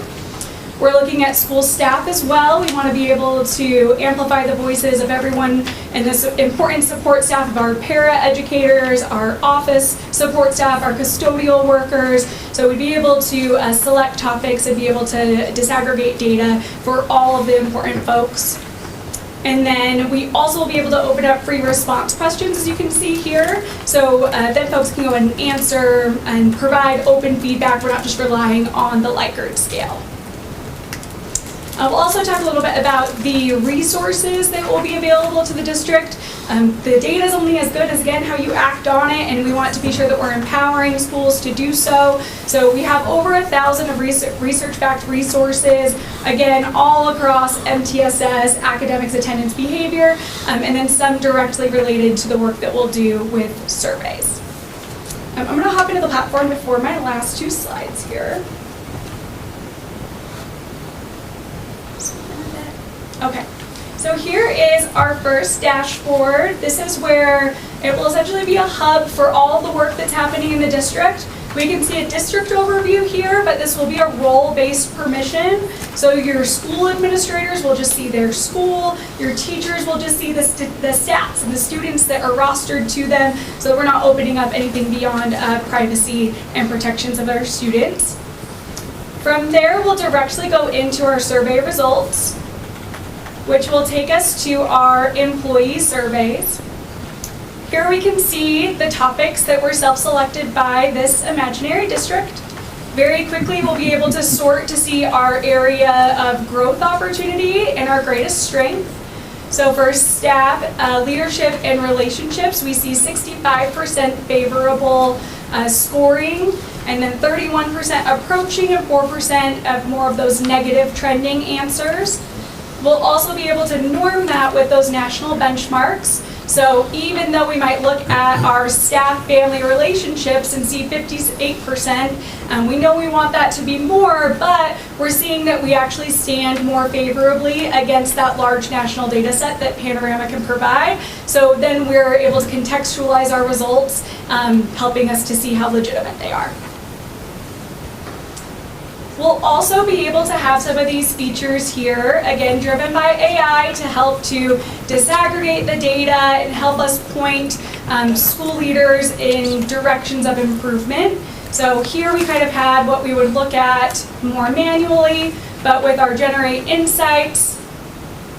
We're looking at school staff as well. We want to be able to amplify the voices of everyone and this important support staff of our para-educators, our office support staff, our custodial workers. So we'd be able to select topics and be able to disaggregate data for all of the important folks. And then we also will be able to open up free response questions, as you can see here. So then folks can go and answer and provide open feedback. We're not just relying on the Likert scale. We'll also talk a little bit about the resources that will be available to the district. The data is only as good as, again, how you act on it, and we want to be sure that we're empowering schools to do so. So we have over 1,000 of research-backed resources, again, all across MTSS, academics, attendance, behavior, and then some directly related to the work that we'll do with surveys. I'm going to hop into the platform before my last 2 slides here. Okay, so here is our first dashboard. This is where it will essentially be a hub for all the work that's happening in the district. We can see a district overview here, but this will be a role-based permission. So your school administrators will just see their school, your teachers will just see the stats and the students that are rostered to them, so that we're not opening up anything beyond privacy and protections of our students. From there, we'll directly go into our survey results, which will take us to our employee surveys. Here we can see the topics that were self-selected by this imaginary district. Very quickly, we'll be able to sort to see our area of growth opportunity and our greatest strength. So for staff, leadership, and relationships, we see 65% favorable scoring, and then 31% approaching and 4% of more of those negative trending answers. We'll also be able to norm that with those national benchmarks. So even though we might look at our staff-family relationships and see 58%, we know we want that to be more, but we're seeing that we actually stand more favorably against that large national data set that Panorama can provide. So then we're able to contextualize our results, helping us to see how legitimate they are. We'll also be able to have some of these features here, again, driven by AI to help to disaggregate the data and help us point school leaders in directions of improvement. So here we kind of had what we would look at more manually, but with our Generate Insights,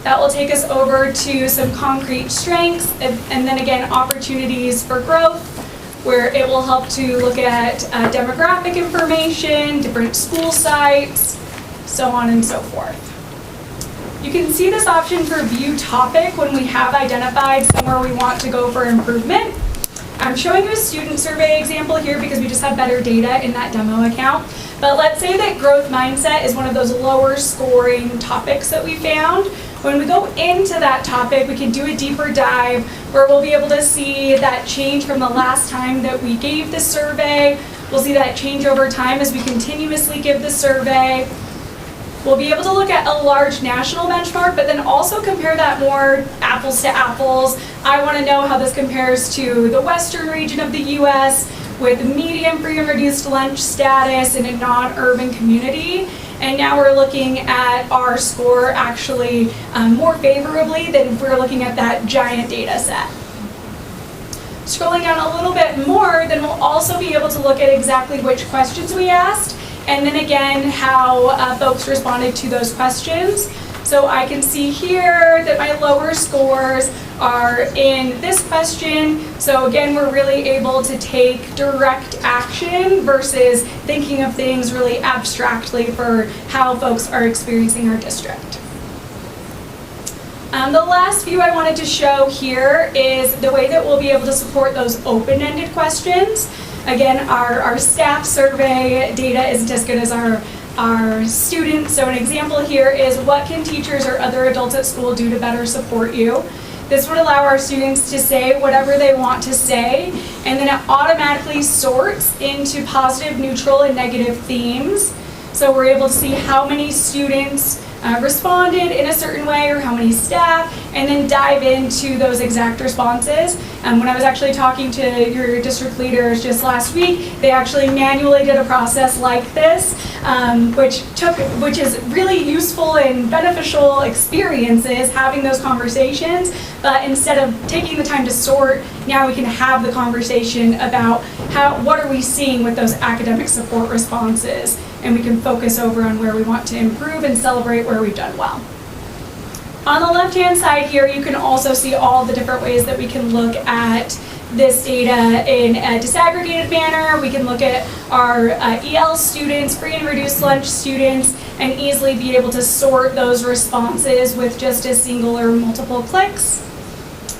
that will take us over to some concrete strengths and then again, opportunities for growth, where it will help to look at demographic information, different school sites, so on and so forth. You can see this option for view topic when we have identified somewhere we want to go for improvement. I'm showing you a student survey example here because we just have better data in that demo account. But let's say that growth mindset is one of those lower scoring topics that we found. When we go into that topic, we can do a deeper dive where we'll be able to see that change from the last time that we gave the survey. We'll see that change over time as we continuously give the survey. We'll be able to look at a large national benchmark, but then also compare that more apples to apples. I want to know how this compares to the western region of the US with medium free and reduced lunch status in a non-urban community. And now we're looking at our score actually more favorably than if we were looking at that giant data set. Scrolling down a little bit more, then we'll also be able to look at exactly which questions we asked, and then again, how folks responded to those questions. So I can see here that my lower scores are in this question. So again, we're really able to take direct action versus thinking of things really abstractly for how folks are experiencing our district. The last view I wanted to show here is the way that we'll be able to support those open-ended questions. Again, our staff survey data isn't as good as our students. So an example here is, what can teachers or other adults at school do to better support you? This would allow our students to say whatever they want to say, and then it automatically sorts into positive, neutral, and negative themes. So we're able to see how many students responded in a certain way or how many staff, and then dive into those exact responses. When I was actually talking to your district leaders just last week, they actually manually did a process like this which is really useful and beneficial experiences, having those conversations. But instead of taking the time to sort, now we can have the conversation about what are we seeing with those academic support responses, and we can focus over on where we want to improve and celebrate where we've done well. On the left-hand side here, you can also see all the different ways that we can look at this data in a disaggregated manner. We can look at our EL students, free and reduced lunch students, and easily be able to sort those responses with just a single or multiple clicks.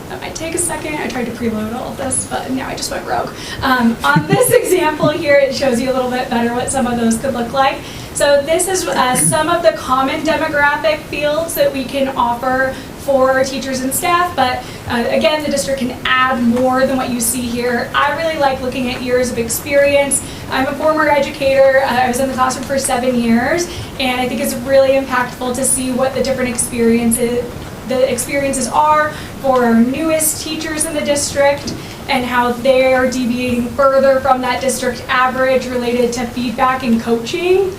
That might take a second. I tried to preload all of this, but now I just went rogue. On this example here, it shows you a little bit better what some of those could look like. So this is some of the common demographic fields that we can offer for teachers and staff, but again, the district can add more than what you see here. I really like looking at years of experience. I'm a former educator. I was in the classroom for 7 years, and I think it's really impactful to see what the different experiences are for our newest teachers in the district and how they're deviating further from that district average related to feedback and coaching.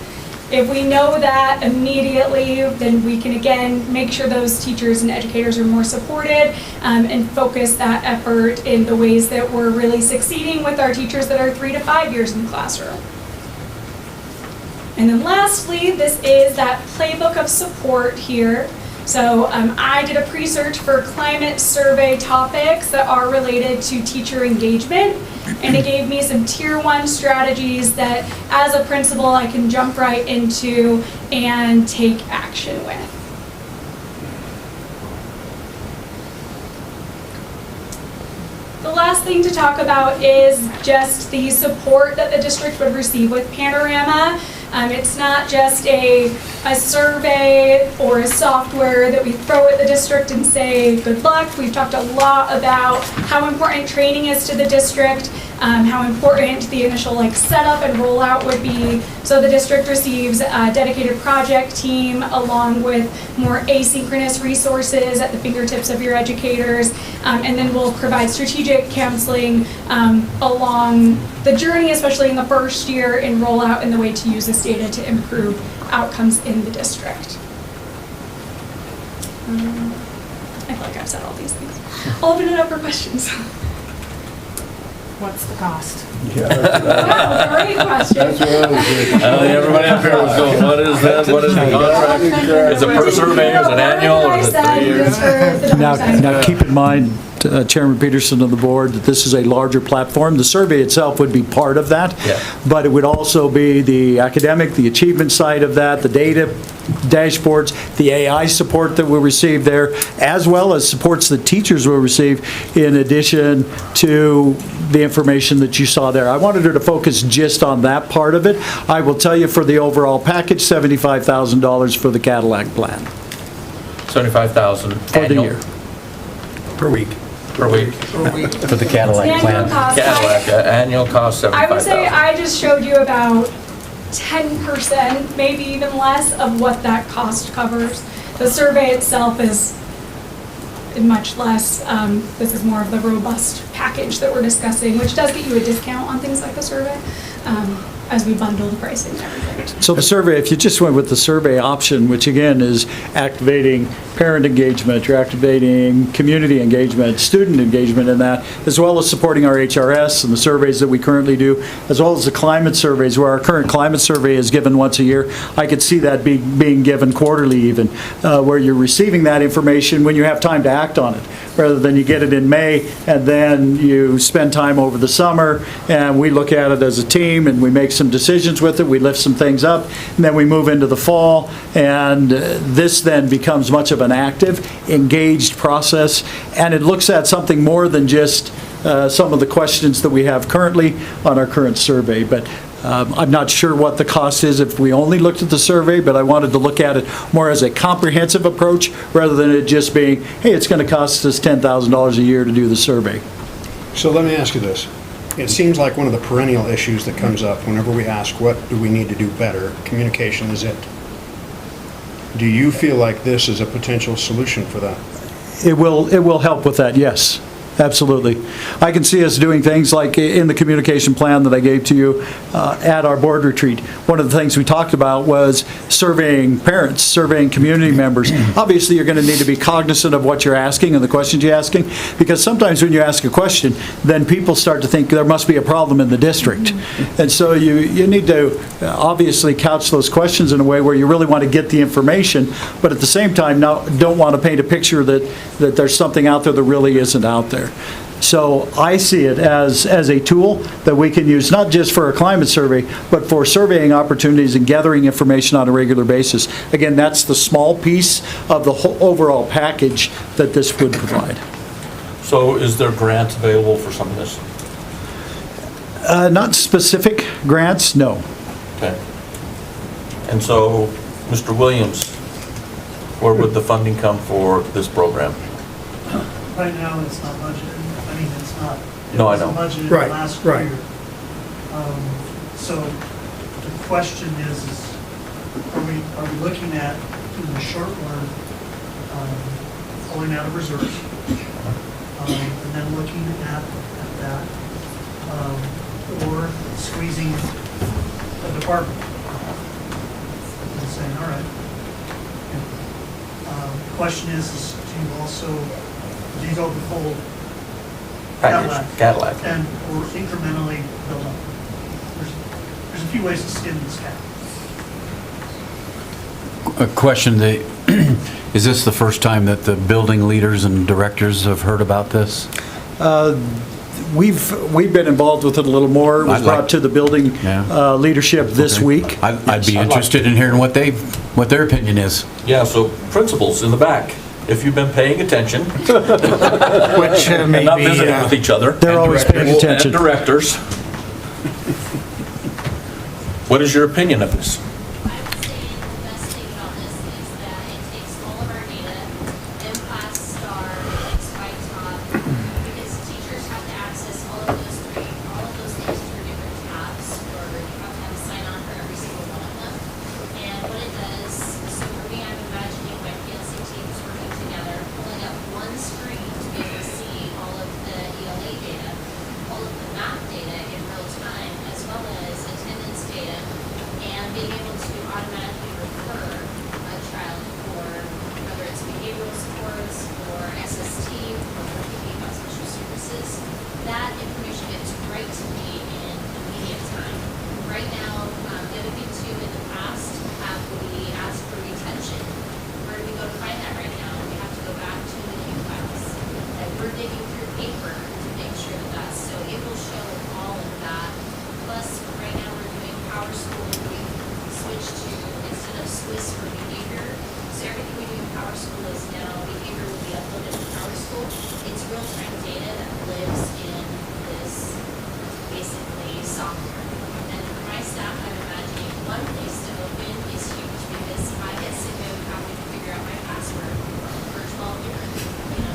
If we know that immediately, then we can again make sure those teachers and educators are more supported and focus that effort in the ways that we're really succeeding with our teachers that are 3 to 5 years in the classroom. And then lastly, this is that playbook of support here. So I did a pre-search for climate survey topics that are related to teacher engagement, and it gave me some tier 1 strategies that as a principal I can jump right into and take action with. The last thing to talk about is just the support that the district would receive with Panorama. It's not just a survey or a software that we throw at the district and say, good luck. We've talked a lot about how important training is to the district, how important the initial setup and rollout would be. So the district receives a dedicated project team along with more asynchronous resources at the fingertips of your educators, and then we'll provide strategic counseling along the journey, especially in the first year in rollout and the way to use this data to improve outcomes in the district. I feel like I've said all these things. I'll open it up for questions. What's the cost? Wow, great question. That's what I was thinking. I think everybody up here was going, what is that? What is the contract? Is it per survey, is it annual, or is it 3 years? Now keep in mind, Chairman Peterson of the board, that this is a larger platform. The survey itself would be part of that, Yeah. but it would also be the academic, the achievement side of that, the data dashboards, the AI support that we'll receive there, as well as supports that teachers will receive in addition to the information that you saw there. I wanted her to focus just on that part of it. I will tell you for the overall package, $75,000 for the Cadillac plan. 75,000 For the annual year. Per week. per week. For the Cadillac Annual plan. cost. Cadillac, annual cost I would say 75,000. I just showed you about 10%, maybe even less, of what that cost covers. The survey itself is much less. This is more of the robust package that we're discussing, which does get you a discount on things like the survey as we bundle the pricing and everything. So the survey, if you just went with the survey option, which again is activating parent engagement, you're activating community engagement, student engagement in that, as well as supporting our HRS and the surveys that we currently do, as well as the climate surveys, where our current climate survey is given once a year. I could see that being given quarterly even, where you're receiving that information when you have time to act on it, rather than you get it in May and then you spend time over the summer and we look at it as a team and we make some decisions with it, we lift some things up, and then we move into the fall, and this then becomes much of an active, engaged process, and it looks at something more than just some of the questions that we have currently on our current survey. But I'm not sure what the cost is if we only looked at the survey, but I wanted to look at it more as a comprehensive approach rather than it just being, hey, it's going to cost us $10,000 a year to do the survey. So let me ask you this. It seems like one of the perennial issues that comes up whenever we ask what do we need to do better, communication is it. Do you feel like this is a potential solution for that? It will help with that, yes. absolutely. I can see us doing things like in the communication plan that I gave to you at our board retreat. One of the things we talked about was surveying parents, surveying community members. Obviously, you're going to need to be cognizant of what you're asking and the questions you're asking, because sometimes when you ask a question, then people start to think there must be a problem in the district. And so you need to obviously couch those questions in a way where you really want to get the information, but at the same time, don't want to paint a picture that there's something out there that really isn't out there. So I see it as a tool that we can use not just for a climate survey, but for surveying opportunities and gathering information on a regular basis. Again, that's the small piece of the whole overall package that this would provide. So is there grants available for some of this? Not specific grants, no. Okay. And so, Mr. Williams, where would the funding come for this program? Right now, it's not budgeted. I mean, it's not. No, I It know. wasn't budgeted Right, last right. year. So the question is are we looking at, in the short run, pulling out of reserves? And then looking at that, or squeezing a department? And saying, all right. The question is to also, do you go the full Cadillac. and or incrementally build up? There's a few ways to skin this cat. A question, is this the first time that the building leaders and directors have heard about this? We've been involved with it a little more. It was I'd like- brought to the building Yeah. leadership this Okay. week. I'd be interested in hearing what their opinion is. Yeah, so principals in the back, if you've been paying attention Which and may not be, visiting with each other. They're and always paying directors- attention. And directors. What is your opinion of this? I would say the best thing about this is that it takes all of our data, MClass, STAR, XYTop, because teachers have to access all of those things through different tabs, or you have to have a sign on for every single one of them. And what it does, so for me, I'm imagining my PLC teams working together, pulling up one screen to be able to see all of the ELA data, all of the math data in real time, as well as attendance data, and being able to automatically refer a child for whether it's behavioral supports or SST or we're thinking about special services. That information gets right to me in immediate time. Right now, the other thing too, in the past, have we asked for retention? Where do we go to find that right now? We have to go back to the Q files. And we're digging through paper to make sure that that's, so it will show all of that. Plus, right now we're doing Power School. We switched to, instead of Swiss for behavior, so everything we do in Power School is now behavior will be uploaded to Power School. It's real-time data that lives in this, basically, software. And for my staff, I'm imagining one place to open is huge, because I get sick of having to figure out my password for 12 years,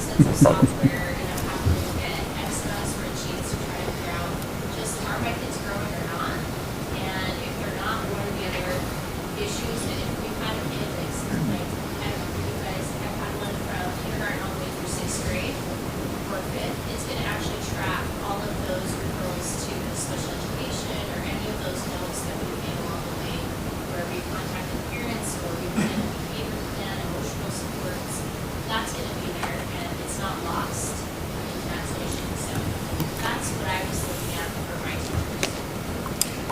sets of software, and I'm having to look at Excel spreadsheets to try to figure out just are my kids growing or not? And if they're not, what are the other issues? And if we've had a kid that's like, I don't know if you guys have had one from kindergarten all the way through 6th grade or 5th, it's gonna actually track all of those referrals to the special education or any of those notes that we've made along the way, where we've contacted parents or we've done a behavior plan, emotional supports. That's gonna be there and it's not lost in translation. So that's what I was looking at for my teachers.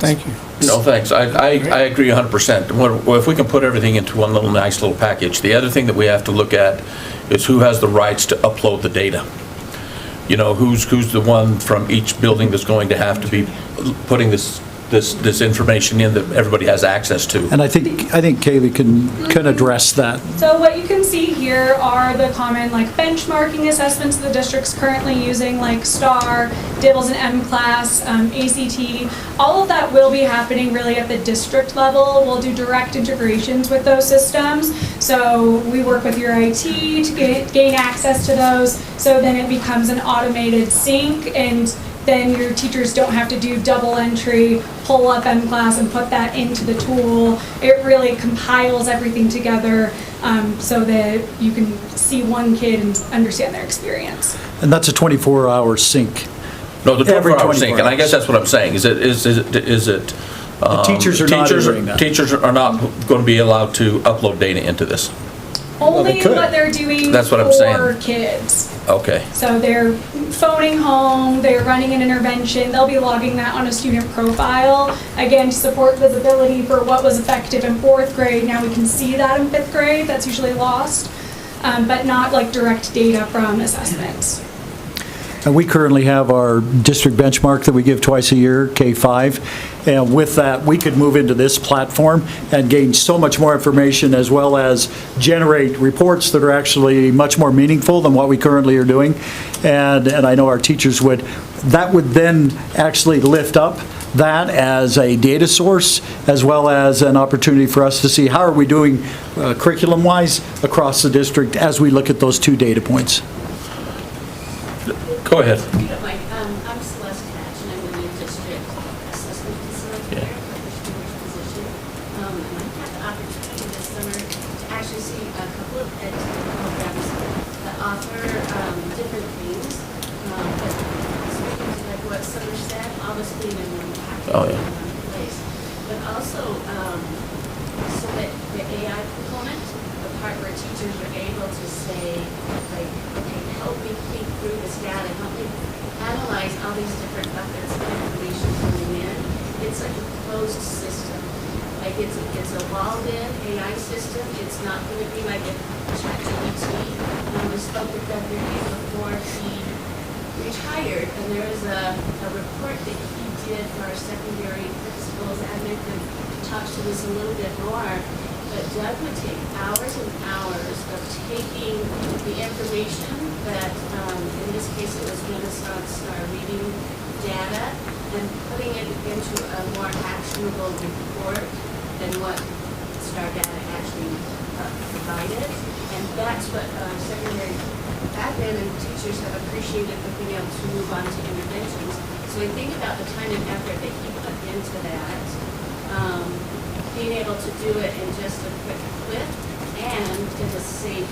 thank you. No, thanks. I agree 100%. If we can put everything into one nice little package. The other thing that we have to look at is who has the rights to upload the data. Who's the one from each building that's going to have to be putting this information in that everybody has access to. And I think Kaylee can address that. So what you can see here are the common benchmarking assessments the district's currently using, like STAR, DIBELS and MClass, ACT. All of that will be happening really at the district level. We'll do direct integrations with those systems. So we work with your IT to gain access to those. So then it becomes an automated sync, and then your teachers don't have to do double entry, pull up M-Class and put that into the tool. It really compiles everything together so that you can see one kid and understand their experience. And that's a 24-hour sync. No, the Every 24-hour sync, 24 and I guess hours. that's what I'm saying, is it? The teachers are not doing that. Teachers are not going to be allowed to upload data into this. Only could. what they're doing That's what I'm for saying. kids. Okay. So they're phoning home, they're running an intervention, they'll be logging that on a student profile. Again, to support visibility for what was effective in 4th grade. Now we can see that in 5th grade, that's usually lost, but not like direct data from assessments. And we currently have our district benchmark that we give twice a year, K-5. And with that, we could move into this platform and gain so much more information, as well as generate reports that are actually much more meaningful than what we currently are doing. And I know our teachers would. That would then actually lift up that as a data source, as well as an opportunity for us to see how are we doing curriculum-wise across the district as we look at those 2 data points. Go ahead. Like, I'm Celeste Hatch, and I'm the new district assessment facilitator for the student's position. And I had the opportunity this summer to actually see a couple of ed programs that offer different things. But speaking to like what Summer said, all this being in one package, Oh, yeah. in one place. But also, so that the AI component, the part where teachers are able to say, like, okay, help me think through this data, help me analyze all these different buckets of information coming in. It's like a closed system. Like it's a walled-in AI system. It's not going to be like a ChatGPT. We spoke with Doug before he retired, and there was a report that he did for our secondary principals. Admin could talk to this a little bit more. But Doug would take hours and hours of taking the information that, in this case, it was Renaissance reading data, and putting it into a more actionable report than what STAR data actually provided. And that's what secondary admin and teachers have appreciated, of being able to move on to interventions. So I think about the time and effort that he put into that. Being able to do it in just a quick clip and in a safe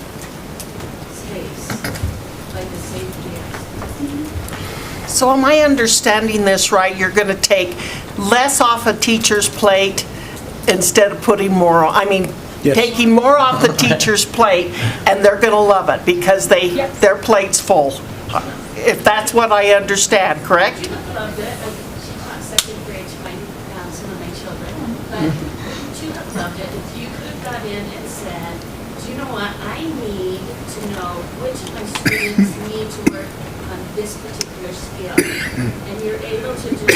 space, like a safe place. So am I understanding this right? You're going to take less off a teacher's plate instead of putting more on? I mean, Yes. taking more off the teacher's plate, and they're going to love it because their plate's full. If that's what I understand, correct? She loved it. She taught 2nd grade to some of my children, but she loved it. If you could have got in and said, do you know what, I need to know which of my students need to work on this particular skill. And you're able to just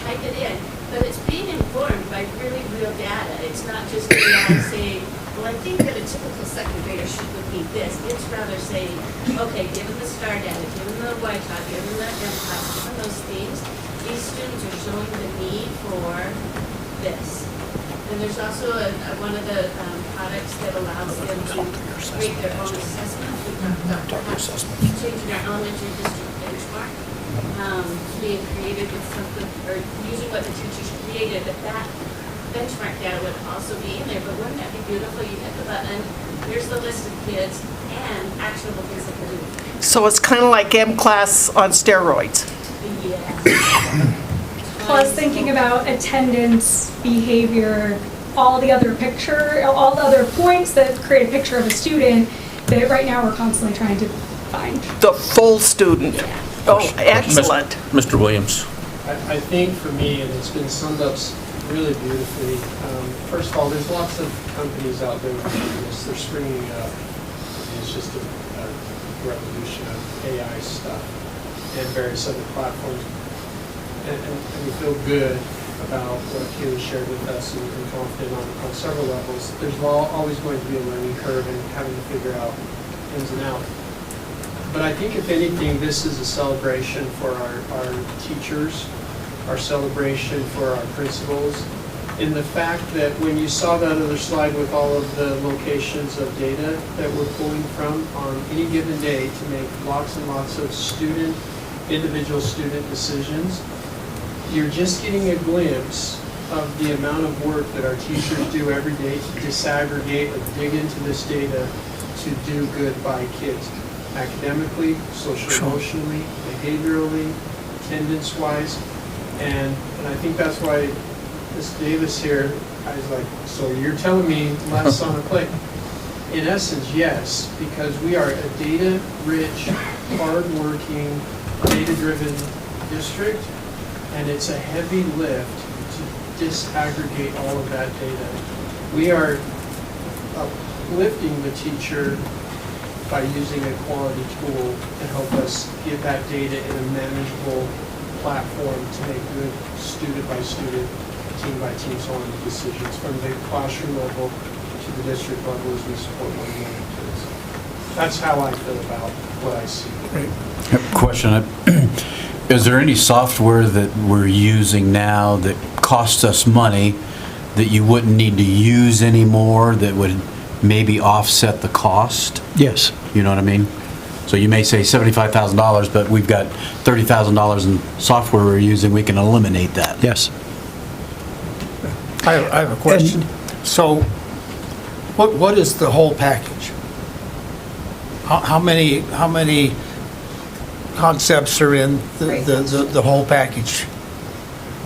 type it in. But it's being informed by really real data. It's not just AI saying, well, I think that a typical 2nd grader should be this. It's rather saying, okay, given the STAR data, given the YTOT, given the MCAS, given those things, these students are showing the need for this. And there's also one of the products that allows them to create their own assessment. We talked about changing our elementary district benchmark, being created with something, or using what the teachers created, that benchmark data would also be in there. But wouldn't that be beautiful? You hit the button, here's the list of kids and actionable things that they're doing. So it's kind of like M-Class on steroids. Yes. Plus thinking about attendance, behavior, all the other points that create a picture of a student that right now we're constantly trying to find. The full student. Oh, excellent. Mr. Williams. I think for me, and it's been summed up really beautifully, first of all, there's lots of companies out there doing this. They're springing up. It's just a revolution of AI stuff and various other platforms. And we feel good about what Kayla shared with us and confident on several levels. There's always going to be a learning curve and having to figure out ins and outs. But I think if anything, this is a celebration for our teachers, our celebration for our principals, in the fact that when you saw that other slide with all of the locations of data that we're pulling from on any given day to make lots and lots of student individual student decisions. You're just getting a glimpse of the amount of work that our teachers do every day to disaggregate and dig into this data to do good by kids, academically, social emotionally, behaviorally, attendance-wise. And I think that's why Ms. Davis here, I was like, so you're telling me less on a plate? In essence, yes, because we are a data-rich, hard-working, data-driven district, and it's a heavy lift to disaggregate all of that data. We are uplifting the teacher by using a quality tool to help us get that data in a manageable platform to make good student-by-student, team-by-team, so on decisions from the classroom level to the district level as we support one another kids. That's how I feel about what I see. Question, is there any software that we're using now that costs us money that you wouldn't need to use anymore that would maybe offset the cost? Yes. You know what I mean? So you may say $75,000, but we've got $30,000 in software we're using, we can eliminate that. Yes. I have a question. So, what is the whole package? How many concepts are in the whole package?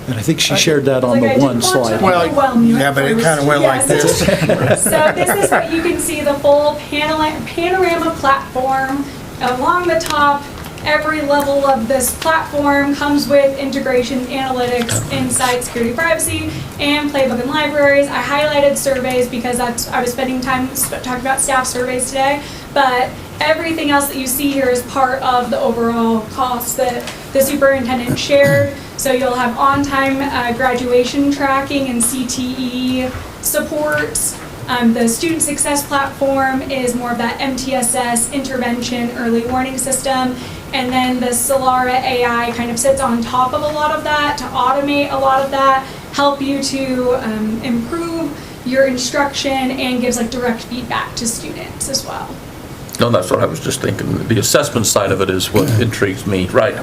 And I think she shared that on Like, I the didn't one want to slide. overwhelm you Yeah, at but it first. kind of went like this. So this is what you can see, the full panorama platform. Along the top, every level of this platform comes with integration, analytics, insight, security, privacy, and playbook and libraries. I highlighted surveys because I was spending time talking about staff surveys today, but everything else that you see here is part of the overall cost that the superintendent shared. So you'll have on-time graduation tracking and CTE supports. The student success platform is more of that MTSS intervention early warning system. And then the Solara AI kind of sits on top of a lot of that to automate a lot of that, help you to improve your instruction, and gives like direct feedback to students as well. No, that's what I was just thinking. The assessment side of it is what intrigues me, right?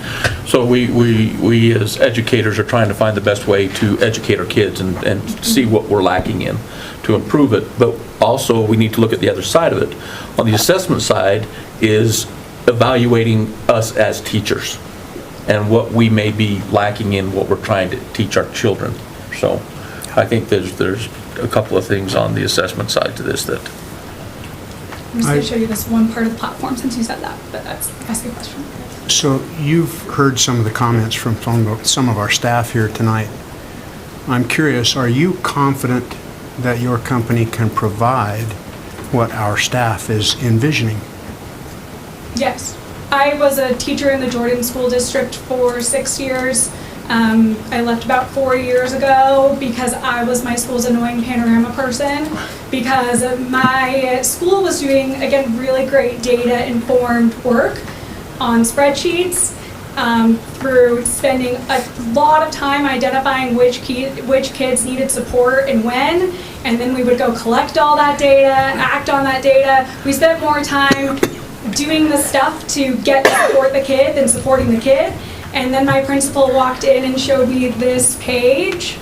So we as educators are trying to find the best way to educate our kids and see what we're lacking in to improve it. But also, we need to look at the other side of it. On the assessment side is evaluating us as teachers and what we may be lacking in what we're trying to teach our children. So I think there's a couple of things on the assessment side to this that I'm just going to show you this one part of the platform since you said that, but ask a question. So you've heard some of the comments from some of our staff here tonight. I'm curious, are you confident that your company can provide what our staff is envisioning? Yes. I was a teacher in the Jordan School District for 6 years. I left about 4 years ago because I was my school's annoying panorama person, because my school was doing, again, really great data-informed work on spreadsheets, through spending a lot of time identifying which kids needed support and when, and then we would go collect all that data, act on that data. We spent more time doing the stuff to get to support the kid than supporting the kid. And then my principal walked in and showed me this page.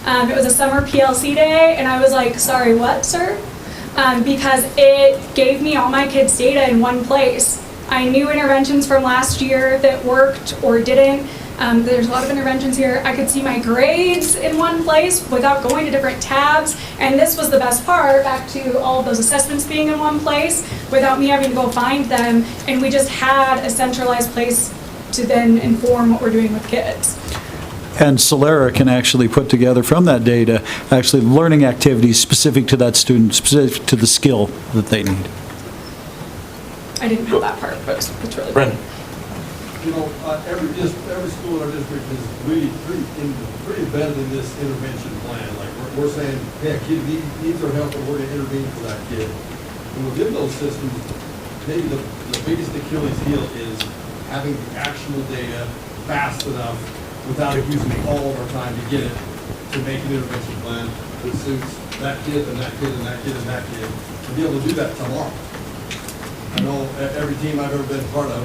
It was a summer PLC day, and I was like, sorry, what, sir? Because it gave me all my kids' data in one place. I knew interventions from last year that worked or didn't. There's a lot of interventions here. I could see my grades in one place without going to different tabs. And this was the best part, back to all of those assessments being in one place without me having to go find them. And we just had a centralized place to then inform what we're doing with kids. And Solara can actually put together from that data, actually learning activities specific to that student, specific to the skill that they need. I didn't know that part, but it's really Brendan. You know, every school in our district is really pretty embedded in this intervention plan. Like we're saying, hey, a kid needs our help, and we're going to intervene for that kid. And within those systems, maybe the biggest Achilles heel is having the actionable data fast enough without using all of our time to get it to make an intervention plan that suits that kid and that kid and that kid and that kid, and be able to do that tomorrow. I know every team I've ever been part of,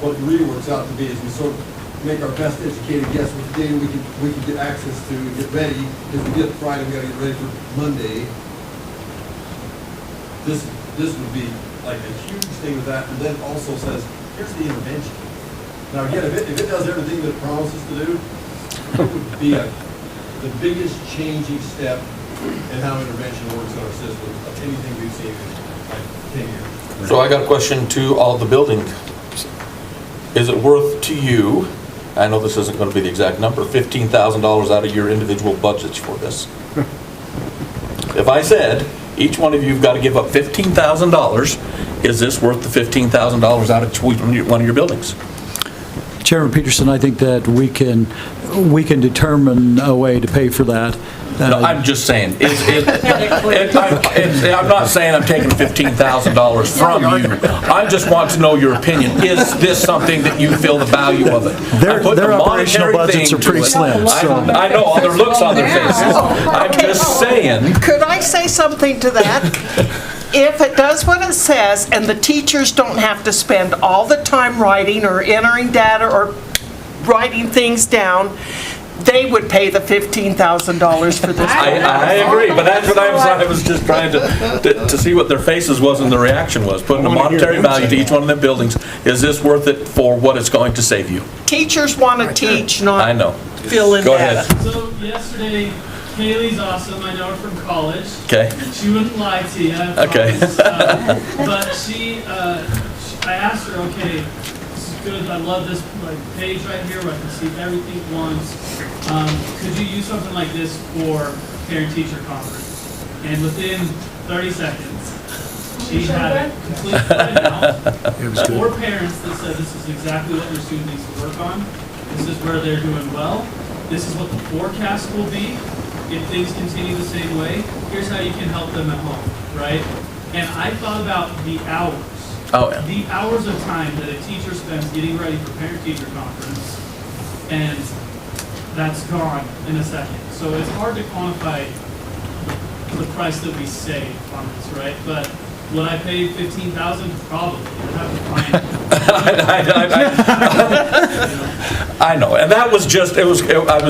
what it really works out to be is we sort of make our best educated guess with the data we can get access to and get ready, because we get Friday, we gotta get ready for Monday. This would be like a huge thing with that, and then also says, here's the intervention. Now again, if it does everything that it promises to do, it would be the biggest changing step in how intervention works in our system of anything we've seen in like 10 years. So I got a question to all the building. Is it worth to you, I know this isn't going to be the exact number, $15,000 out of your individual budgets for this? If I said, each one of you've got to give up $15,000, is this worth the $15,000 out of each one of your buildings? Chairman Peterson, I think that we can determine a way to pay for that. No, I'm just saying, I'm not saying I'm taking $15,000 from you. I just want to know your opinion. Is this something that you feel the value of it? Their operational budgets are pretty slim, so. I know, all their looks on their faces. I'm just saying. Could I say something to that? If it does what it says, and the teachers don't have to spend all the time writing or entering data or writing things down, they would pay the $15,000 for this. I agree, but that's what I was just trying to see what their faces was and the reaction was. Putting a monetary value to each one of their buildings, is this worth it for what it's going to save you? Teachers want to teach, not I know. fill in Go data. ahead. So yesterday, Kaylee's awesome, my daughter from college. Okay. She wouldn't lie to you, I Okay. promise. But I asked her, okay, this is good, I love this like page right here where I can see everything at once. Could you use something like this for parent-teacher conference? And within 30 seconds, she had it completely printed out. It was good. 4 parents that said this is exactly what your student needs to work on. This is where they're doing well. This is what the forecast will be. If things continue the same way, here's how you can help them at home, right? And I thought about the hours. Oh, yeah. The hours of time that a teacher spends getting ready for parent-teacher conference, and that's gone in a second. So it's hard to quantify the price that we save on this, right? But would I pay $15,000? Probably. I'd have to find I know, and that was just, I was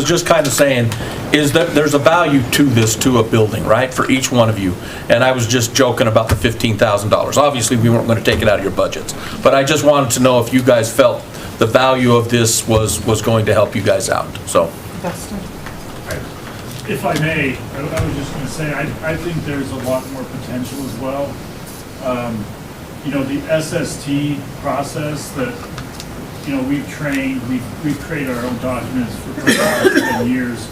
just kind of saying, is that there's a value to this, to a building, right, for each one of you. And I was just joking about the $15,000. Obviously, we weren't going to take it out of your budgets. But I just wanted to know if you guys felt the value of this was going to help you guys out, so. If I may, I was just going to say, I think there's a lot more potential as well. You know, the SST process that, you know, we've trained, we've created our own documents for the last 10 years.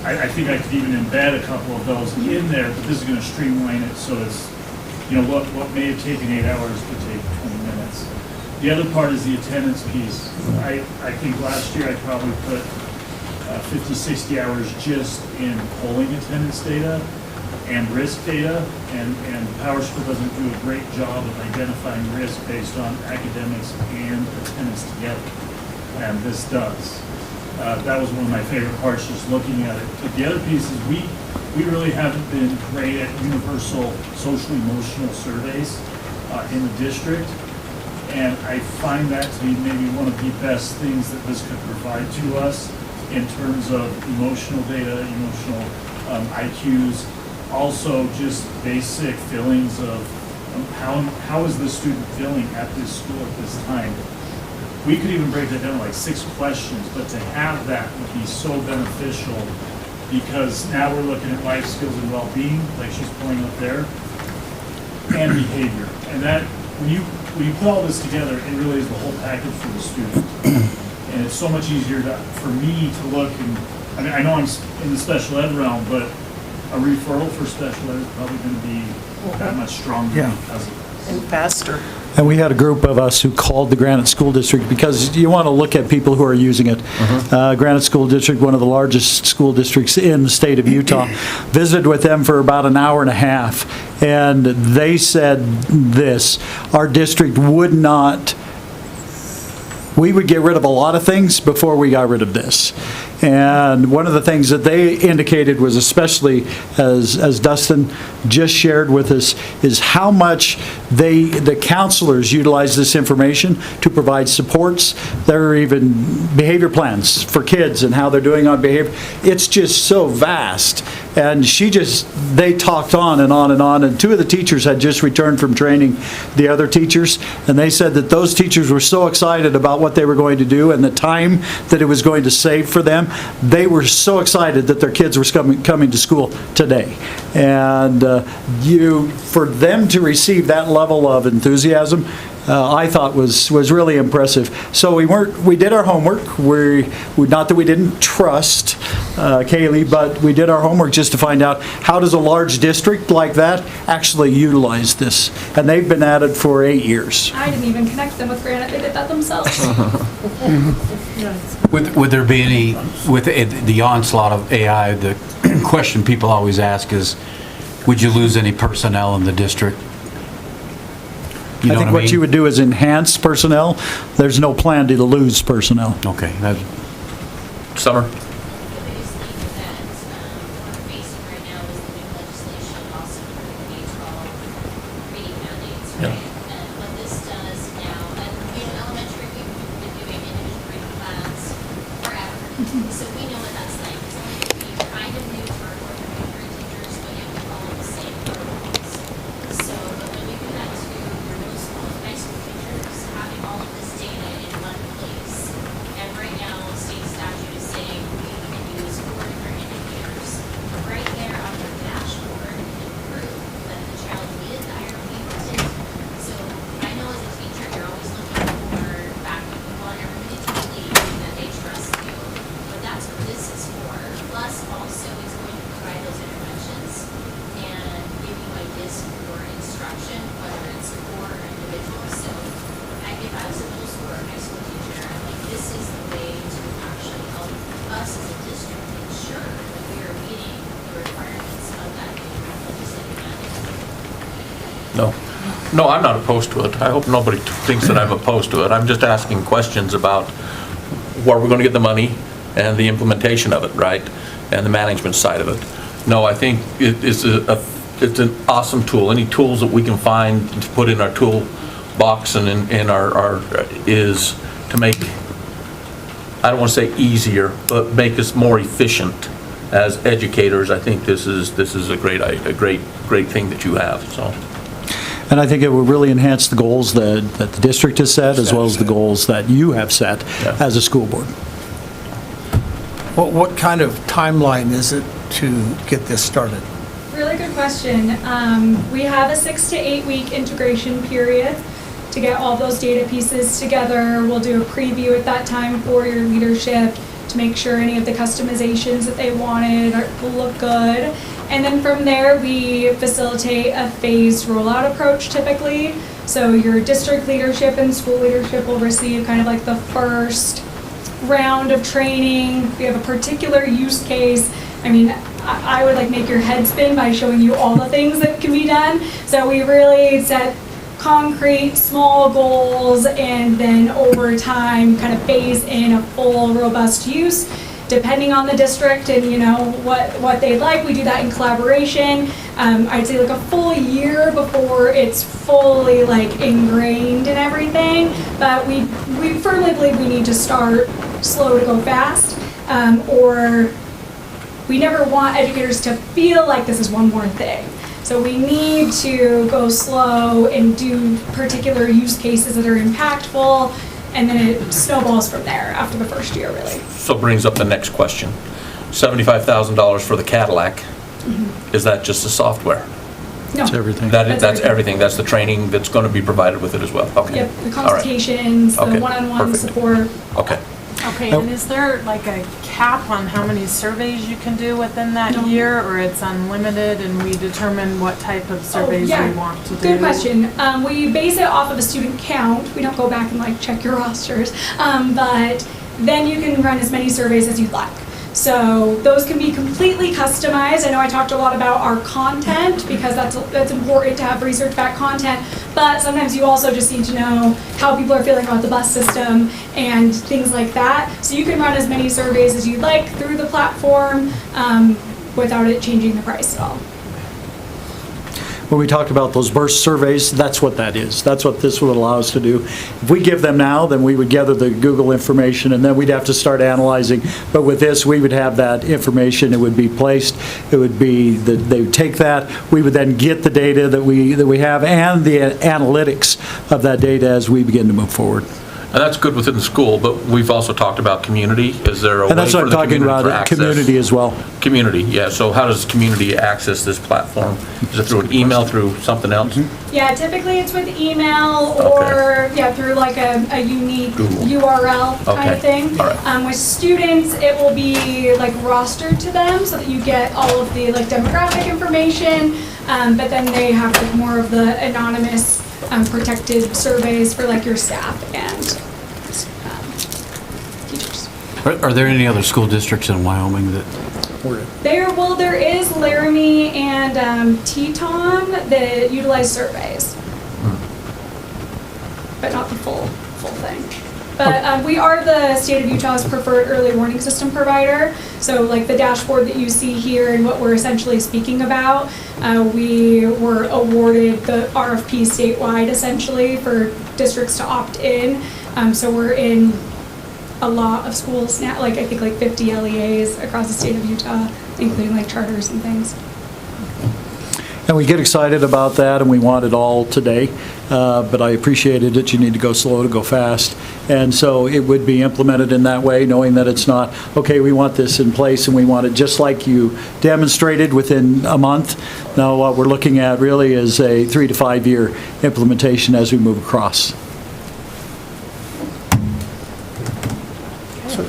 I think I could even embed a couple of those in there, but this is going to streamline it so it's, you know, what may have taken 8 hours could take 20 minutes. The other part is the attendance piece. I think last year I probably put 50, 60 hours just in polling attendance data and risk data, and PowerSchool doesn't do a great job of identifying risk based on academics and attendance together, and this does. That was one of my favorite parts, just looking at it. But the other piece is we really haven't been great at universal social emotional surveys in the district, and I find that to be maybe one of the best things that this could provide to us in terms of emotional data, emotional IQs, also just basic feelings of how is the student feeling at this school at this time. We could even break that down to like 6 questions, but to have that would be so beneficial, because now we're looking at life skills and well-being, like she's pointing up there, and behavior. And that, when you put all this together, it really is the whole package for the student. And it's so much easier for me to look, and I mean, I know I'm in the special ed realm, but a referral for special ed is probably going to be that much stronger because of this. And faster. And we had a group of us who called the Granite School District, because you want to look at people who are using it. Granite School District, one of the largest school districts in the state of Utah, visited with them for about an hour and a half, and they said this: our district would not we would get rid of a lot of things before we got rid of this. And one of the things that they indicated was, especially as Dustin just shared with us, is how much the counselors utilize this information to provide supports. There are even behavior plans for kids and how they're doing on behavior. It's just so vast. And they talked on and on and on. And two of the teachers had just returned from training the other teachers. And they said that those teachers were so excited about what they were going to do and the time that it was going to save for them. They were so excited that their kids were coming to school today. And for them to receive that level of enthusiasm, I thought was really impressive. So we did our homework. Not that we didn't trust Kaylee, but we did our homework just to find out, how does a large district like that actually utilize this? And they've been at it for 8 years. I didn't even connect them with Granite, they did that themselves. Would there be any, with the onslaught of AI, the question people always ask is, would you lose any personnel in the district? I think what you would do is enhance personnel. There's no plan to lose personnel. Okay. Summer? The biggest thing that we're facing right now is the new legislation also for the K-12 reading mandates, right? And what this does now, and in elementary, we've been doing individual reading plans forever. So we know what that's like. It's only going to be kind of new for fourth and fifth grade teachers, but yet we follow the same protocols. So, but when we do that to your middle school and high school teachers, having all of this data in one place, and right now, state statute is saying we can use 4 different indicators right there on their dashboard and prove that the child needed the IRP or didn't. So I know as a teacher, you're always looking for backup. You want everybody to believe that they trust you, but that's what this is for. Plus, also, it's going to provide those interventions and give you ideas for instruction, whether it's for individuals. So if I was a middle school or high school teacher, I'm like, this is the way to actually help us as a district ensure that we are meeting the requirements of that new legislative mandate. No, I'm not opposed to it. I hope nobody thinks that I'm opposed to it. I'm just asking questions about where we're going to get the money and the implementation of it, right? And the management side of it. No, I think it's an awesome tool. Any tools that we can find to put in our toolbox and in our is to make, I don't want to say easier, but make us more efficient as educators. I think this is a great thing that you have, so. And I think it will really enhance the goals that the district has set, as well as the goals that you have set as a school board. What kind of timeline is it to get this started? Really good question. We have a 6 to 8 week integration period to get all those data pieces together. We'll do a preview at that time for your leadership to make sure any of the customizations that they wanted will look good. And then from there, we facilitate a phased rollout approach typically. So your district leadership and school leadership will receive kind of like the first round of training. We have a particular use case. I mean, I would like make your head spin by showing you all the things that can be done. So we really set concrete, small goals, and then over time kind of phase in a full, robust use, depending on the district and what they like. We do that in collaboration. I'd say like a full year before it's fully like ingrained in everything. But we firmly believe we need to start slow to go fast, or we never want educators to feel like this is one more thing. So we need to go slow and do particular use cases that are impactful, and then it snowballs from there after the first year, really. So brings up the next question. $75,000 for the Cadillac. Mm-hmm. Is that just the software? No. That's everything. That's everything. That's the training that's going to be provided with it as well. Okay. Yep, the All right. consultations, Okay. the one-on-one Perfect. support. Okay. Okay, and is there like a cap on how many surveys you can do within that year, or it's unlimited and we determine what type of surveys we want to do? Good question. We base it off of a student count. We don't go back and like check your rosters, but then you can run as many surveys as you'd like. So those can be completely customized. I know I talked a lot about our content because that's important to have research-backed content, but sometimes you also just need to know how people are feeling about the bus system and things like that. So you can run as many surveys as you'd like through the platform without it changing the price at all. When we talked about those burst surveys, that's what that is. That's what this would allow us to do. If we give them now, then we would gather the Google information, and then we'd have to start analyzing. But with this, we would have that information. It would be placed. It would be that they would take that. We would then get the data that we have and the analytics of that data as we begin to move forward. And that's good within the school, but we've also talked about community. Is there a way And that's what for I'm the talking community about, for access? community as well. Community, yeah. So how does community access this platform? Is it through an email, through something else? Yeah, typically it's with email or through like a unique URL kind of thing. All right. With students, it will be like rostered to them so that you get all of the like demographic information, but then they have like more of the anonymous protected surveys for like your staff and teachers. Are there any other school districts in Wyoming that? There is Laramie and Teton that utilize surveys, but not the full thing. But we are the state of Utah's preferred early warning system provider. So like the dashboard that you see here and what we're essentially speaking about, we were awarded the RFP statewide essentially for districts to opt in. So we're in a lot of schools now, like I think like 50 LEAs across the state of Utah, including like charters and things. And we get excited about that, and we want it all today, but I appreciated it. You need to go slow to go fast. And so it would be implemented in that way, knowing that it's not, okay, we want this in place, and we want it just like you demonstrated within a month. Now, what we're looking at really is a 3 to 5 year implementation as we move across.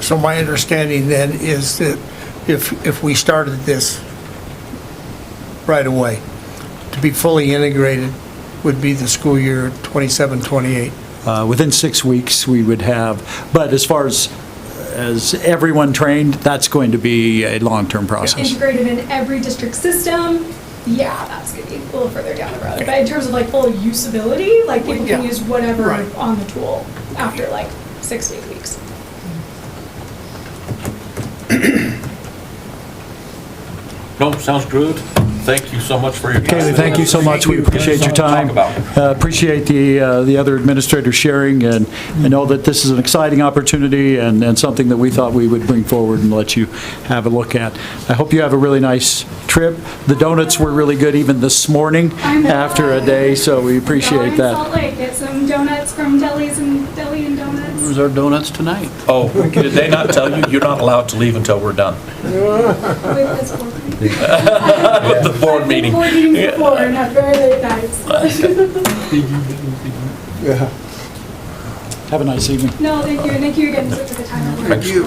So my understanding then is that if we started this right away, to be fully integrated would be the school year 27-28. Within 6 weeks, we would have, but as far as everyone trained, that's going to be a long-term process. Integrated in every district system, yeah, that's going to be a little further down the road. But in terms of like full usability, like people can use whatever on the tool after like 6 to 8 weeks. No, sounds good. Thank you so much for your time. Kaylee, thank you so much. We appreciate your time. Appreciate the other administrators sharing, and know that this is an exciting opportunity and something that we thought we would bring forward and let you have a look at. I hope you have a really nice trip. The donuts were really good even this morning after a day, so we appreciate that. Salt Lake, get some donuts from Deli and Donuts. Where's our donuts tonight? Oh, did they not tell you you're not allowed to leave until we're done? With the board meeting. Board meetings before and have very late nights. Have a nice evening. No, thank you, and thank you again for the time. Thank you.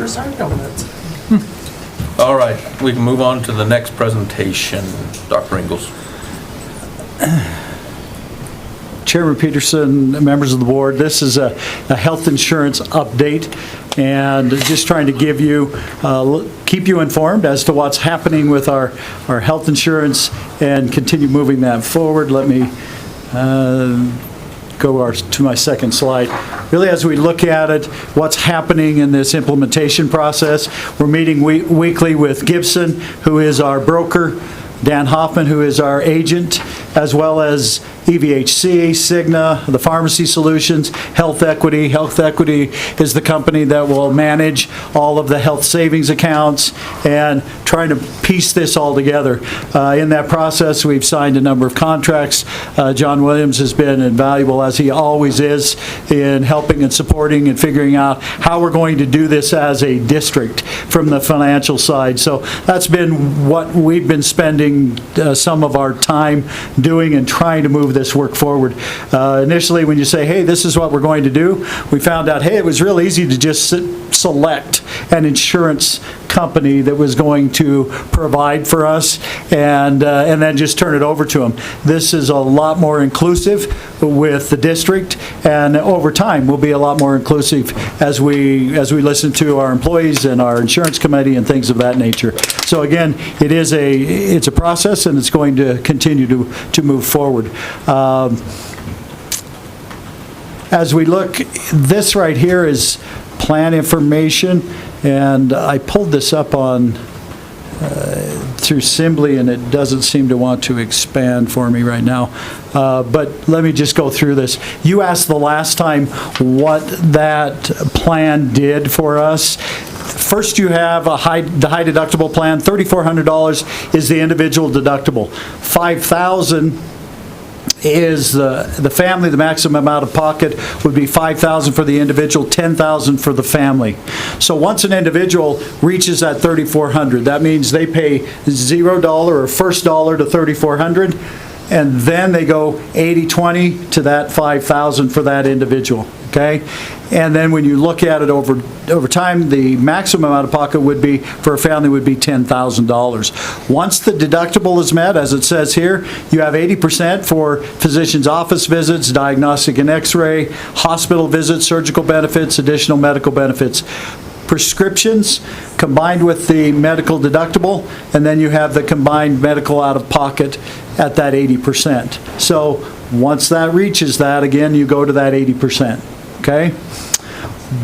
All right, we can move on to the next presentation. Dr. Ingalls. Chairman Peterson, members of the board, this is a health insurance update, and just trying to give you, keep you informed as to what's happening with our health insurance and continue moving that forward. Let me go to my second slide. Really, as we look at it, what's happening in this implementation process, we're meeting weekly with Gibson, who is our broker, Dan Hoffman, who is our agent, as well as EVHC, Cigna, the Pharmacy Solutions, Health Equity. Health Equity is the company that will manage all of the health savings accounts and trying to piece this all together. In that process, we've signed a number of contracts. John Williams has been invaluable, as he always is, in helping and supporting and figuring out how we're going to do this as a district from the financial side. So that's been what we've been spending some of our time doing and trying to move this work forward. Initially, when you say, hey, this is what we're going to do, we found out, hey, it was real easy to just select an insurance company that was going to provide for us and then just turn it over to them. This is a lot more inclusive with the district, and over time will be a lot more inclusive as we listen to our employees and our insurance committee and things of that nature. So again, it's a process, and it's going to continue to move forward. As we look, this right here is plan information, and I pulled this up on through Simbly, and it doesn't seem to want to expand for me right now. But let me just go through this. You asked the last time what that plan did for us. First, you have the high deductible plan. $3,400 is the individual deductible. $5,000 is the family. The maximum out of pocket would be $5,000 for the individual, $10,000 for the family. So once an individual reaches that $3,400, that means they pay $0 or first dollar to $3,400, and then they go 80-20 to that $5,000 for that individual. Okay? And then when you look at it over time, the maximum out of pocket would be, for a family, would be $10,000. Once the deductible is met, as it says here, you have 80% for physician's office visits, diagnostic and x-ray, hospital visits, surgical benefits, additional medical benefits, prescriptions combined with the medical deductible, and then you have the combined medical out of pocket at that 80%. So once that reaches that, again, you go to that 80%. Okay?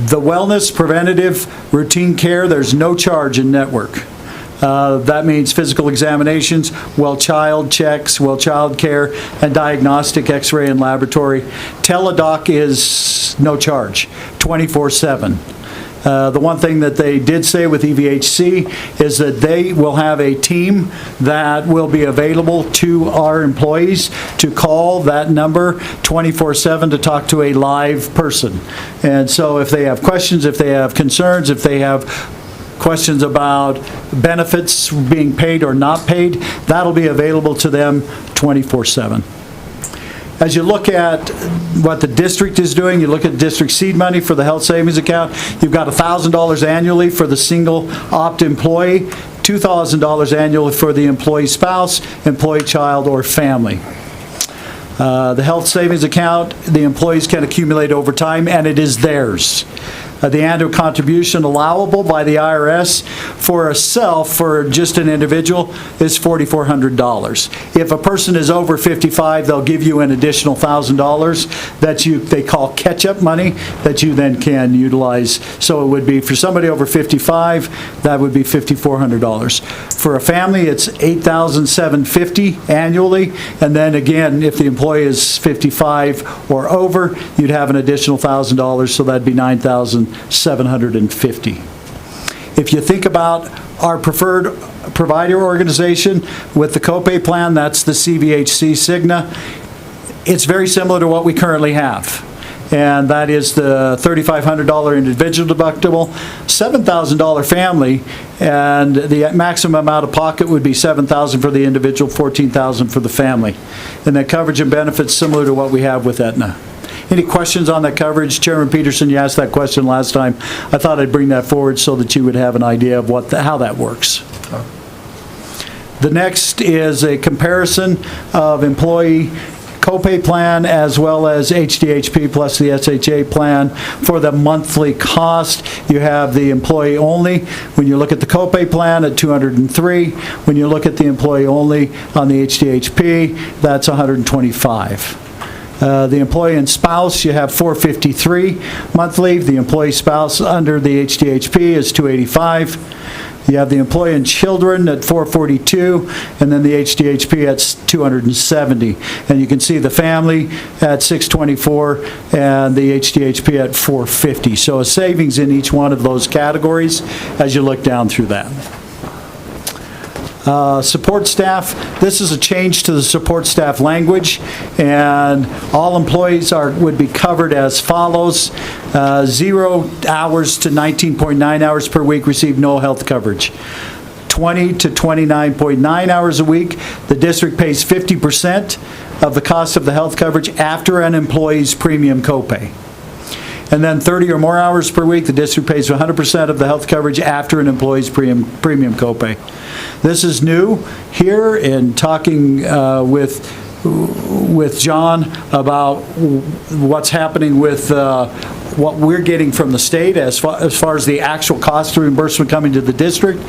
The wellness, preventative, routine care, there's no charge in network. That means physical examinations, well child checks, well child care, and diagnostic x-ray and laboratory. Teledoc is no charge, 24/7. The one thing that they did say with EVHC is that they will have a team that will be available to our employees to call that number 24/7 to talk to a live person. And so if they have questions, if they have concerns, if they have questions about benefits being paid or not paid, that'll be available to them 24/7. As you look at what the district is doing, you look at district seed money for the health savings account, you've got $1,000 annually for the single opt employee, $2,000 annually for the employee spouse, employee child, or family. The health savings account, the employees can accumulate over time, and it is theirs. The annual contribution allowable by the IRS for a self, for just an individual, is $4,400. If a person is over 55, they'll give you an additional $1,000 that they call catch-up money that you then can utilize. So it would be, for somebody over 55, that would be $5,400. For a family, it's $8,750 annually, and then again, if the employee is 55 or over, you'd have an additional $1,000, so that'd be $9,750. If you think about our preferred provider organization with the copay plan, that's the CVHC Cigna. It's very similar to what we currently have. And that is the $3,500 individual deductible, $7,000 family, and the maximum out of pocket would be $7,000 for the individual, $14,000 for the family. And that coverage and benefits similar to what we have with Aetna. Any questions on that coverage? Chairman Peterson, you asked that question last time. I thought I'd bring that forward so that you would have an idea of how that works. The next is a comparison of employee copay plan as well as HDHP plus the SHA plan. For the monthly cost, you have the employee only. When you look at the copay plan at $203, when you look at the employee only on the HDHP, that's $125. The employee and spouse, you have $453 monthly. The employee spouse under the HDHP is $285. You have the employee and children at $442, and then the HDHP at $270. And you can see the family at $624 and the HDHP at $450. So a savings in each one of those categories as you look down through that. Support staff, this is a change to the support staff language, and all employees would be covered as follows. 0 hours to 19.9 hours per week receive no health coverage. 20 to 29.9 hours a week, the district pays 50% of the cost of the health coverage after an employee's premium copay. And then 30 or more hours per week, the district pays 100% of the health coverage after an employee's premium copay. This is new here in talking with John about what's happening with what we're getting from the state as far as the actual cost reimbursement coming to the district.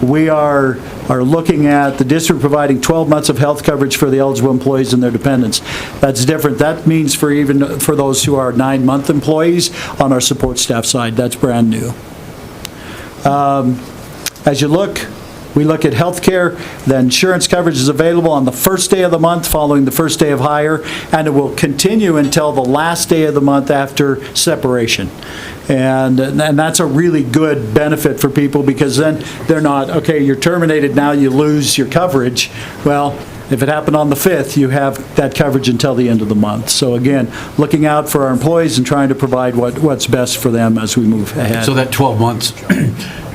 We are looking at the district providing 12 months of health coverage for the eligible employees and their dependents. That's different. That means for those who are 9-month employees on our support staff side. That's brand new. As you look, we look at healthcare. The insurance coverage is available on the first day of the month following the first day of hire, and it will continue until the last day of the month after separation. And that's a really good benefit for people, because then they're not, okay, you're terminated, now you lose your coverage. Well, if it happened on the 5th, you have that coverage until the end of the month. So again, looking out for our employees and trying to provide what's best for them as we move ahead. So that 12 months,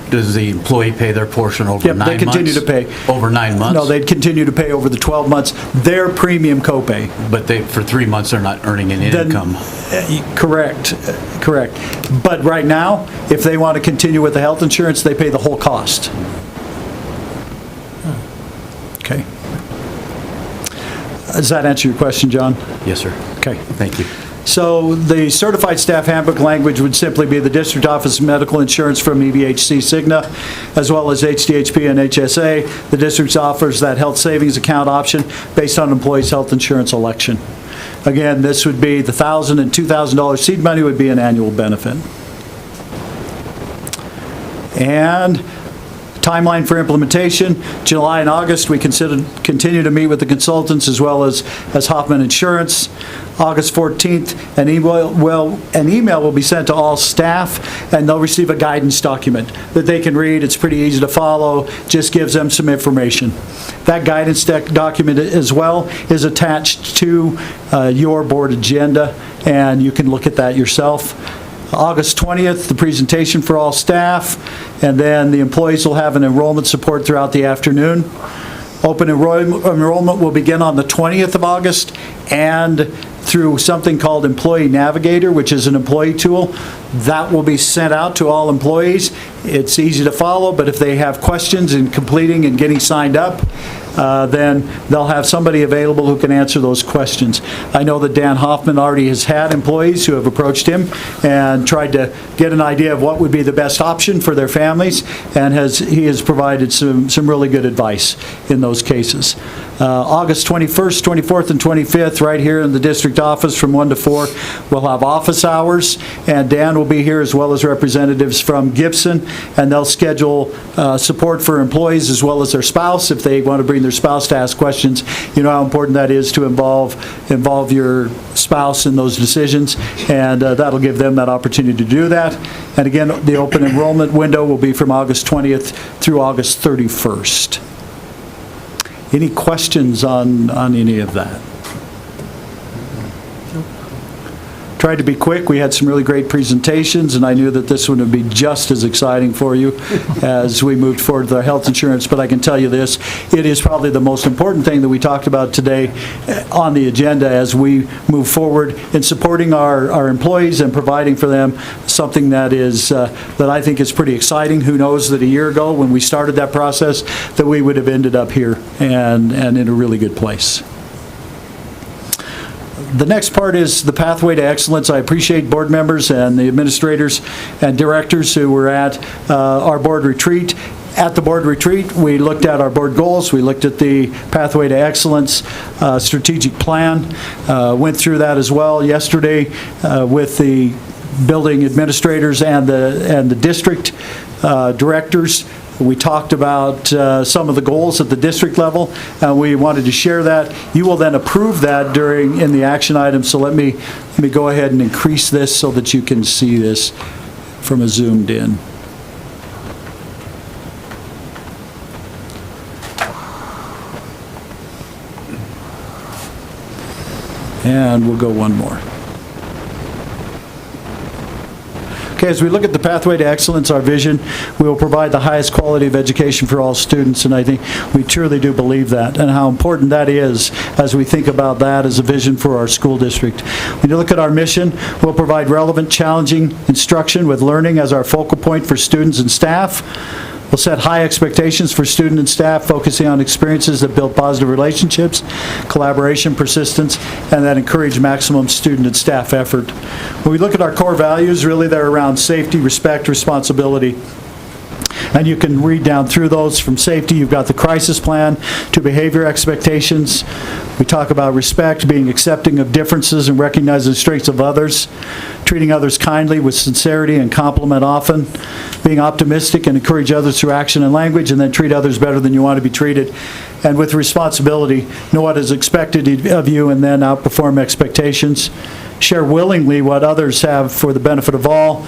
does the employee pay their portion over 9 months? They continue to pay. Over 9 months? No, they'd continue to pay over the 12 months their premium copay. But for 3 months, they're not earning any income? Correct. But right now, if they want to continue with the health insurance, they pay the whole cost. Okay. Does that answer your question, John? Yes, sir. Okay. Thank you. So the certified staff handbook language would simply be the district office of medical insurance from EBHC Cigna, as well as HDHP and HSA. The district offers that health savings account option based on employees' health insurance election. Again, this would be the $1,000 and $2,000 seed money would be an annual benefit. And timeline for implementation, July and August, we continue to meet with the consultants as well as Hoffman Insurance. August 14th, an email will be sent to all staff, and they'll receive a guidance document that they can read. It's pretty easy to follow, just gives them some information. That guidance document as well is attached to your board agenda, and you can look at that yourself. August 20th, the presentation for all staff, and then the employees will have an enrollment support throughout the afternoon. Open enrollment will begin on the 20th of August, and through something called Employee Navigator, which is an employee tool, that will be sent out to all employees. It's easy to follow, but if they have questions in completing and getting signed up, then they'll have somebody available who can answer those questions. I know that Dan Hoffman already has had employees who have approached him and tried to get an idea of what would be the best option for their families, and he has provided some really good advice in those cases. August 21st, 24th, and 25th, right here in the district office from 1 to 4, we'll have office hours, and Dan will be here as well as representatives from Gibson, and they'll schedule support for employees as well as their spouse if they want to bring their spouse to ask questions. You know how important that is to involve your spouse in those decisions, and that'll give them that opportunity to do that. And again, the open enrollment window will be from August 20th through August 31st. Any questions on any of that? Tried to be quick. We had some really great presentations, and I knew that this one would be just as exciting for you as we moved forward with our health insurance. But I can tell you this, it is probably the most important thing that we talked about today on the agenda as we move forward in supporting our employees and providing for them something that is that I think is pretty exciting. Who knows that a year ago when we started that process that we would have ended up here and in a really good place. The next part is the pathway to excellence. I appreciate board members and the administrators and directors who were at our board retreat. At the board retreat, we looked at our board goals. We looked at the pathway to excellence strategic plan. Went through that as well yesterday with the building administrators and the district directors. We talked about some of the goals at the district level, and we wanted to share that. You will then approve that in the action items, so let me go ahead and increase this so that you can see this from a zoomed in. And we'll go one more. Okay, as we look at the pathway to excellence, our vision, we will provide the highest quality of education for all students, and I think we truly do believe that, and how important that is as we think about that as a vision for our school district. When you look at our mission, we'll provide relevant, challenging instruction with learning as our focal point for students and staff. We'll set high expectations for student and staff, focusing on experiences that build positive relationships, collaboration, persistence, and that encourage maximum student and staff effort. When we look at our core values, really they're around safety, respect, responsibility. And you can read down through those. From safety, you've got the crisis plan, to behavior expectations. We talk about respect, being accepting of differences and recognizing the strengths of others, treating others kindly with sincerity and compliment often, being optimistic and encourage others through action and language, and then treat others better than you want to be treated. And with responsibility, know what is expected of you and then outperform expectations. Share willingly what others have for the benefit of all.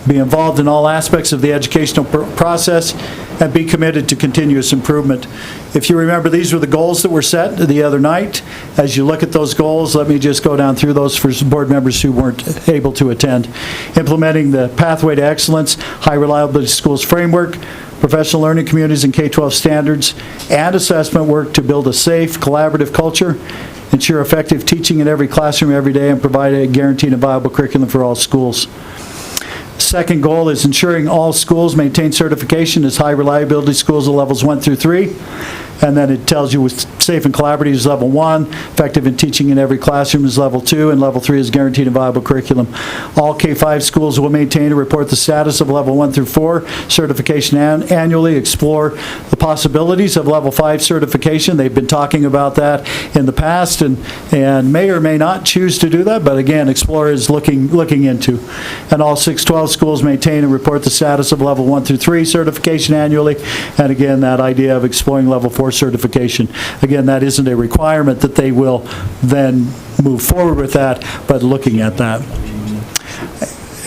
Be involved in all aspects of the educational process, and be committed to continuous improvement. If you remember, these were the goals that were set the other night. As you look at those goals, let me just go down through those for some board members who weren't able to attend. Implementing the Pathway to Excellence, High Reliability Schools Framework, professional learning communities and K-12 standards, and assessment work to build a safe, collaborative culture, ensure effective teaching in every classroom every day, and provide a guaranteed and viable curriculum for all schools. Second goal is ensuring all schools maintain certification as high reliability schools at levels 1 through 3. And then it tells you with safe and collaborative is level 1, effective in teaching in every classroom is level 2, and level 3 is guaranteed and viable curriculum. All K-5 schools will maintain and report the status of level 1 through 4 certification annually, explore the possibilities of level 5 certification. They've been talking about that in the past and may or may not choose to do that, but again, Explore is looking into. And all 612 schools maintain and report the status of level 1 through 3 certification annually, and again, that idea of exploring level 4 certification. Again, that isn't a requirement that they will then move forward with that, but looking at that.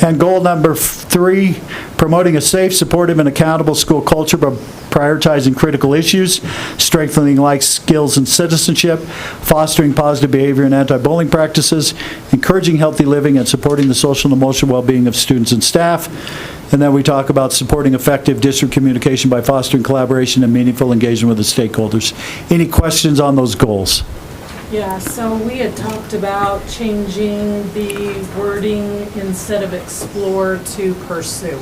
And goal number 3, promoting a safe, supportive, and accountable school culture by prioritizing critical issues, strengthening life skills and citizenship, fostering positive behavior and anti-bullying practices, encouraging healthy living, and supporting the social and emotional well-being of students and staff. And then we talk about supporting effective district communication by fostering collaboration and meaningful engagement with the stakeholders. Any questions on those goals? Yeah, so we had talked about changing the wording instead of explore to pursue.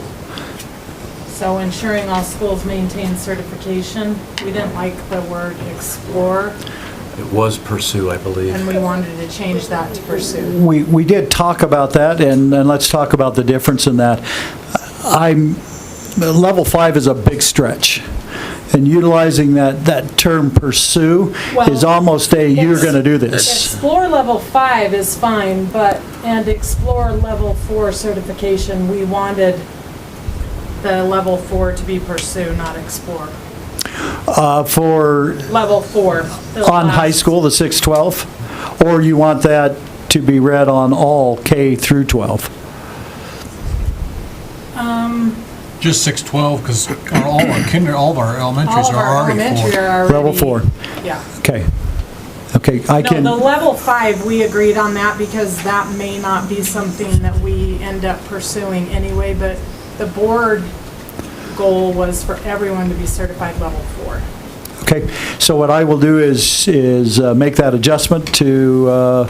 So ensuring all schools maintain certification. We didn't like the word explore, It was pursue, I believe. and we wanted to change that to pursue. We did talk about that, and let's talk about the difference in that. Level 5 is a big stretch. And utilizing that term pursue is almost you're going to do this. Explore level 5 is fine, and explore level 4 certification, we wanted the level 4 to be pursue, not explore. For Level 4. on high school, the 612, or you want that to be read on all K through 12? Just 612, because all of our elementaries are already Level 4. Yeah. Okay. Okay, I can. No, the level 5, we agreed on that because that may not be something that we end up pursuing anyway, but the board goal was for everyone to be certified level 4. Okay, so what I will do is make that adjustment to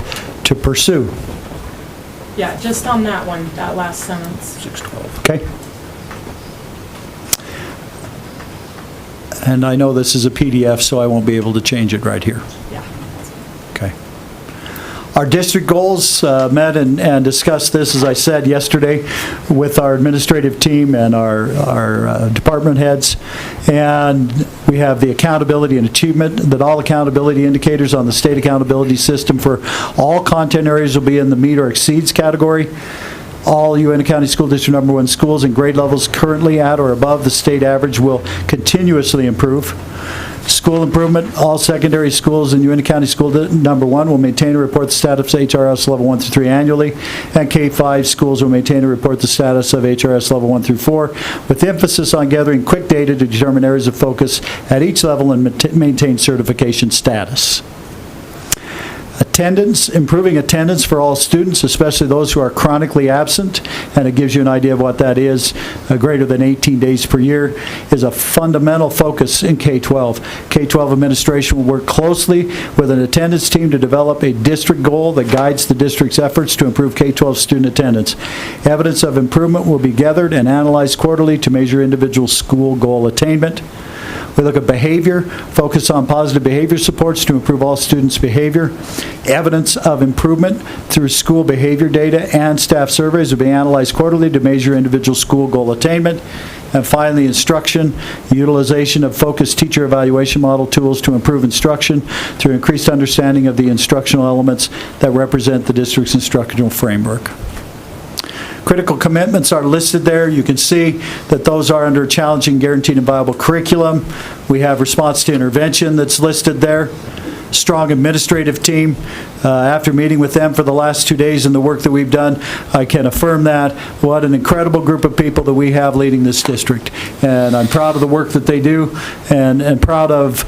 pursue. Yeah, just on that one, that last sentence. 612. Okay. And I know this is a PDF, so I won't be able to change it right here. Yeah. Okay. Our district goals met and discussed this, as I said yesterday, with our administrative team and our department heads. And we have the accountability and achievement, that all accountability indicators on the state accountability system for all content areas will be in the meet or exceeds category. All UNT County School District number 1 schools and grade levels currently at or above the state average will continuously improve. School improvement, all secondary schools in UNT County School number 1 will maintain and report the status of HRS level 1 through 3 annually, and K-5 schools will maintain and report the status of HRS level 1 through 4, with emphasis on gathering quick data to determine areas of focus at each level and maintain certification status. Attendance, improving attendance for all students, especially those who are chronically absent, and it gives you an idea of what that is, greater than 18 days per year, is a fundamental focus in K-12. K-12 administration will work closely with an attendance team to develop a district goal that guides the district's efforts to improve K-12 student attendance. Evidence of improvement will be gathered and analyzed quarterly to measure individual school goal attainment. We look at behavior, focus on positive behavior supports to improve all students' behavior. Evidence of improvement through school behavior data and staff surveys will be analyzed quarterly to measure individual school goal attainment. And finally, instruction, utilization of focused teacher evaluation model tools to improve instruction through increased understanding of the instructional elements that represent the district's instructional framework. Critical commitments are listed there. You can see that those are under challenging, guaranteed, and viable curriculum. We have response to intervention that's listed there. Strong administrative team. After meeting with them for the last 2 days and the work that we've done, I can affirm that. What an incredible group of people that we have leading this district. And I'm proud of the work that they do and proud of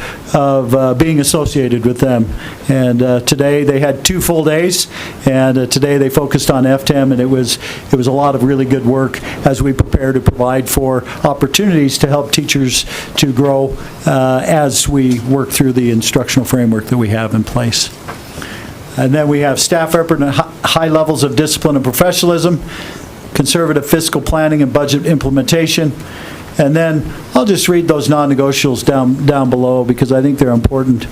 being associated with them. And today they had 2 full days, and today they focused on FTEM, and it was a lot of really good work as we prepare to provide for opportunities to help teachers to grow as we work through the instructional framework that we have in place. And then we have staff effort and high levels of discipline and professionalism, conservative fiscal planning and budget implementation. And then I'll just read those non-negotiables down below because I think they're important.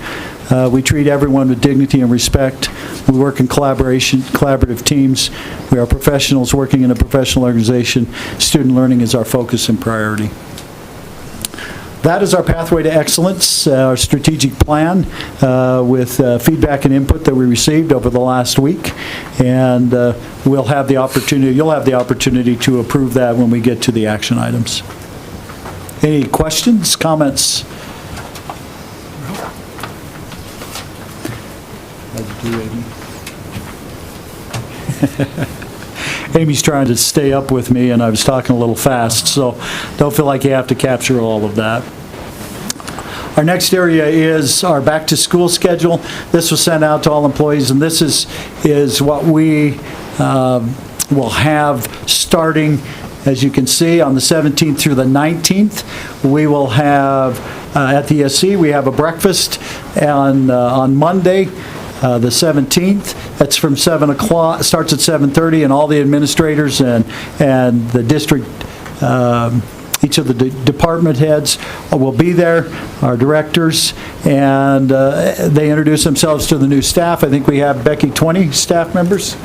We treat everyone with dignity and respect. We work in collaborative teams. We are professionals working in a professional organization. Student learning is our focus and priority. That is our pathway to excellence, our strategic plan with feedback and input that we received over the last week. And you'll have the opportunity to approve that when we get to the action items. Any questions, comments? Amy's trying to stay up with me, and I was talking a little fast, so don't feel like you have to capture all of that. Our next area is our back-to-school schedule. This was sent out to all employees, and this is what we will have starting, as you can see, on the 17th through the 19th. We will have, at the ESC, we have a breakfast on Monday, the 17th. That's from 7 o'clock, starts at 7:30, and all the administrators and the district, each of the department heads will be there, our directors, and they introduce themselves to the new staff. I think we have, Becky, 20 staff members?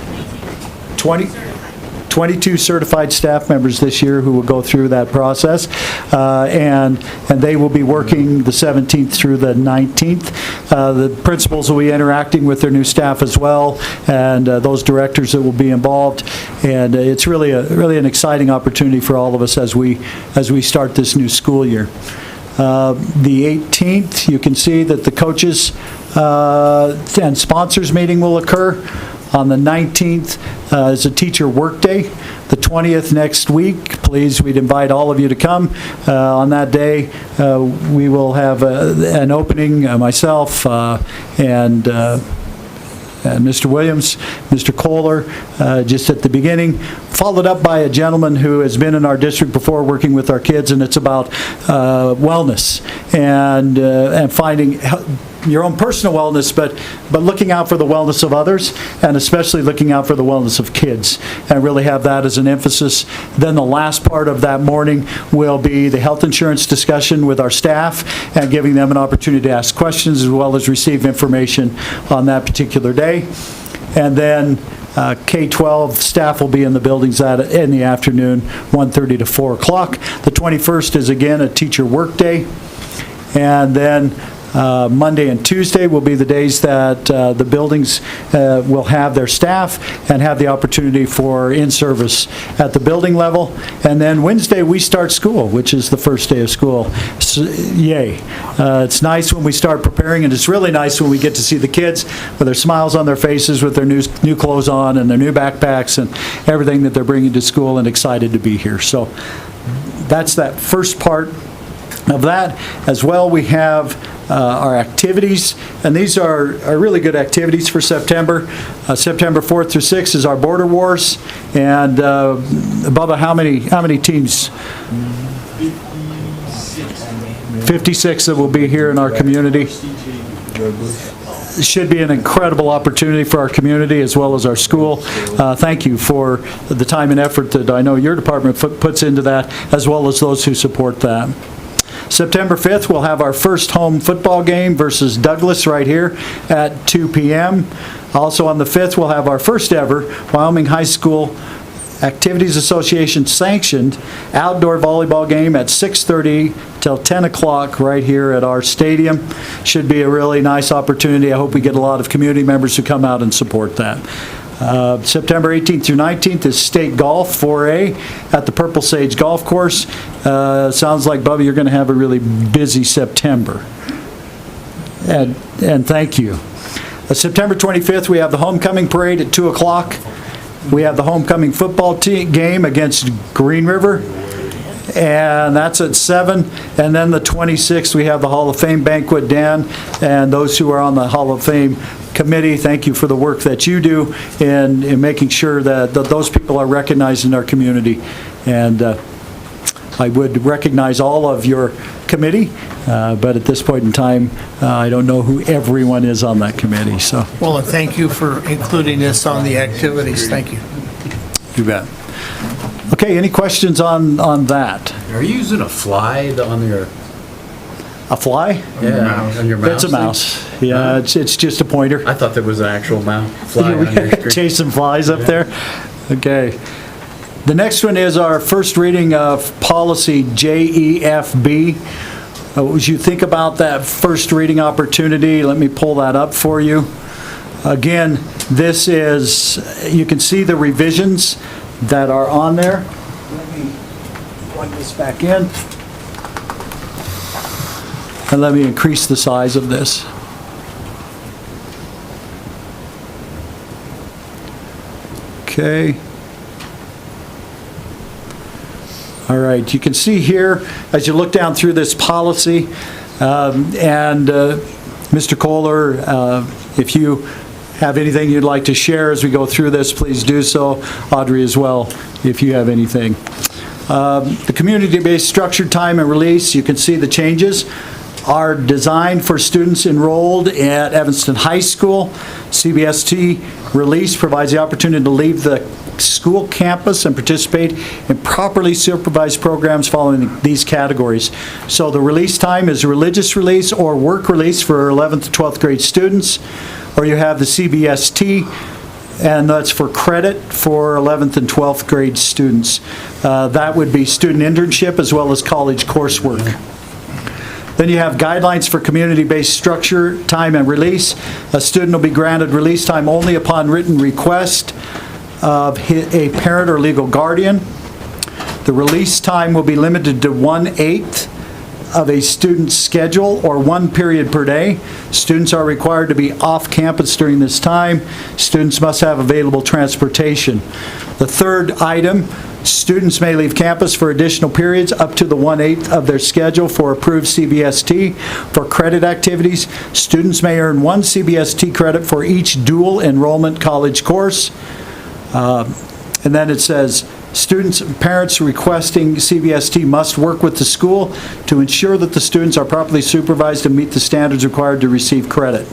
22 certified staff members this year who will go through that process, and they will be working the 17th through the 19th. The principals will be interacting with their new staff as well, and those directors that will be involved, and it's really an exciting opportunity for all of us as we start this new school year. The 18th, you can see that the coaches and sponsors meeting will occur. On the 19th is a teacher workday. The 20th next week, please, we'd invite all of you to come. On that day, we will have an opening, myself and Mr. Williams, Mr. Kohler, just at the beginning, followed up by a gentleman who has been in our district before working with our kids, and it's about wellness and finding your own personal wellness, but looking out for the wellness of others, and especially looking out for the wellness of kids, and really have that as an emphasis. Then the last part of that morning will be the health insurance discussion with our staff, and giving them an opportunity to ask questions as well as receive information on that particular day. And then K-12 staff will be in the buildings in the afternoon, 1:30 to 4 o'clock. The 21st is again a teacher workday, and then Monday and Tuesday will be the days that the buildings will have their staff and have the opportunity for in-service at the building level. And then Wednesday we start school, which is the first day of school. So, yay. It's nice when we start preparing, and it's really nice when we get to see the kids with their smiles on their faces, with their new clothes on and their new backpacks and everything that they're bringing to school, and excited to be here. So that's that first part of that. As well, we have our activities, and these are really good activities for September. September 4th through 6th is our Border Wars, and Bubba, how many teams? 56 that will be here in our community. It should be an incredible opportunity for our community as well as our school. Thank you for the time and effort that I know your department puts into that, as well as those who support that. September 5th, we'll have our first home football game versus Douglas right here at 2 p.m. Also on the 5th, we'll have our first ever Wyoming High School Activities Association sanctioned outdoor volleyball game at 6:30 till 10 o'clock right here at our stadium. Should be a really nice opportunity. I hope we get a lot of community members who come out and support that. September 18th through 19th is state golf 4A at the Purple Sage Golf Course. Sounds like, Bubba, you're going to have a really busy September. And thank you. September 25th, we have the homecoming parade at 2 o'clock. We have the homecoming football game against Green River, and that's at 7. And then the 26th, we have the Hall of Fame banquet. Dan and those who are on the Hall of Fame committee, thank you for the work that you do in making sure that those people are recognized in our community. And I would recognize all of your committee, but at this point in time, I don't know who everyone is on that committee. So, Well, and thank you for including this on the activities. Thank you. You bet. Okay, any questions on that? Are you using a fly on your... A fly? Yeah, on your mouse? It's a mouse. Yeah, it's just a pointer. I thought there was an actual fly on your screen. Chasing flies up there? Okay. The next one is our first reading of policy JEFB. As you think about that first reading opportunity, let me pull that up for you. Again, this is, you can see the revisions that are on there. Let me plug this back in. And let me increase the size of this. Okay. All right, you can see here, as you look down through this policy, Mr. Kohler, if you have anything you'd like to share as we go through this, please do so. Audrey as well, if you have anything. The community-based structured time and release, you can see the changes are designed for students enrolled at Evanston High School. CBST release provides the opportunity to leave the school campus and participate in properly supervised programs following these categories. So the release time is religious release or work release for 11th to 12th grade students, or you have the CBST, and that's for credit for 11th and 12th grade students. That would be student internship as well as college coursework. Then you have guidelines for community-based structure, time, and release. A student will be granted release time only upon written request of a parent or legal guardian. The release time will be limited to 1/8 of a student's schedule or 1 period per day. Students are required to be off campus during this time. Students must have available transportation. The third item, students may leave campus for additional periods up to the 1/8 of their schedule for approved CBST. For credit activities, students may earn 1 CBST credit for each dual enrollment college course. And then it says, parents requesting CBST must work with the school to ensure that the students are properly supervised and meet the standards required to receive credit.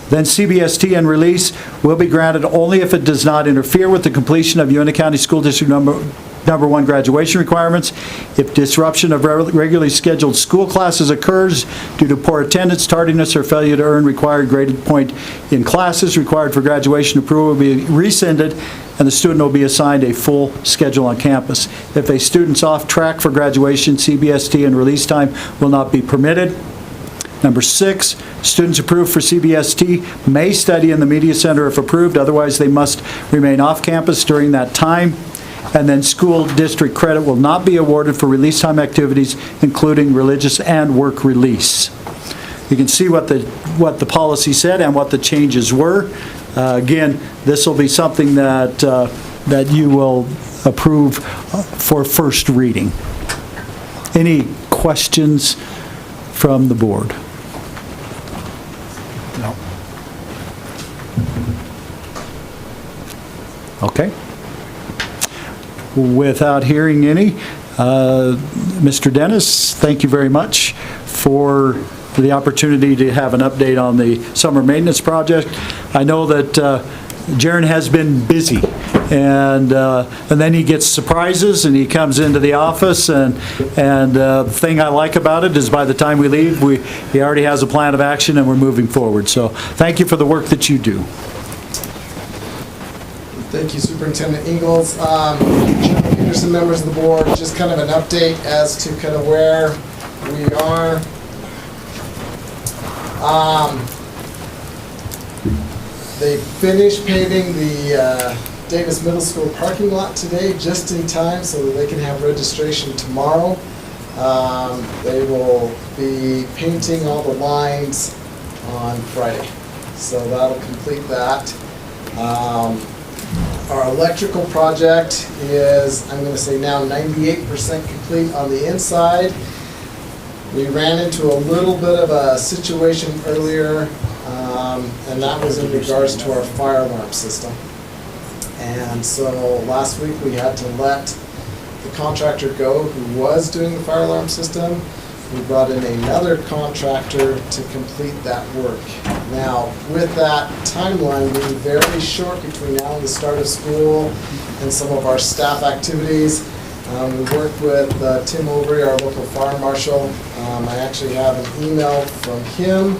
Then CBST and release will be granted only if it does not interfere with the completion of Uintah County School District number 1 graduation requirements. If disruption of regularly scheduled school classes occurs due to poor attendance, tardiness, or failure to earn required graded point in classes required for graduation, approval will be rescinded and the student will be assigned a full schedule on campus. If a student's off track for graduation, CBST and release time will not be permitted. Number 6, students approved for CBST may study in the media center if approved, otherwise they must remain off campus during that time. And then school district credit will not be awarded for release time activities, including religious and work release. You can see what the policy said and what the changes were. Again, this will be something that you will approve for first reading. Any questions from the board? Okay. Without hearing any, Mr. Dennis, thank you very much for the opportunity to have an update on the summer maintenance project. I know that Jaron has been busy, and then he gets surprises, and he comes into the office, and the thing I like about it is by the time we leave, he already has a plan of action, and we're moving forward. So thank you for the work that you do. Thank you, Superintendent Ingalls. Chairman Peterson, members of the board, just kind of an update as to kind of where we are. They finished paving the Davis Middle School parking lot today, just in time so that they can have registration tomorrow. They will be painting all the lines on Friday, so that'll complete that. Our electrical project is, I'm going to say now, 98% complete on the inside. We ran into a little bit of a situation earlier, and that was in regards to our fire alarm system. And so last week we had to let the contractor go who was doing the fire alarm system. We brought in another contractor to complete that work. Now, with that timeline being very short between now and the start of school and some of our staff activities, we worked with Tim Overy, our local fire marshal. I actually have an email from him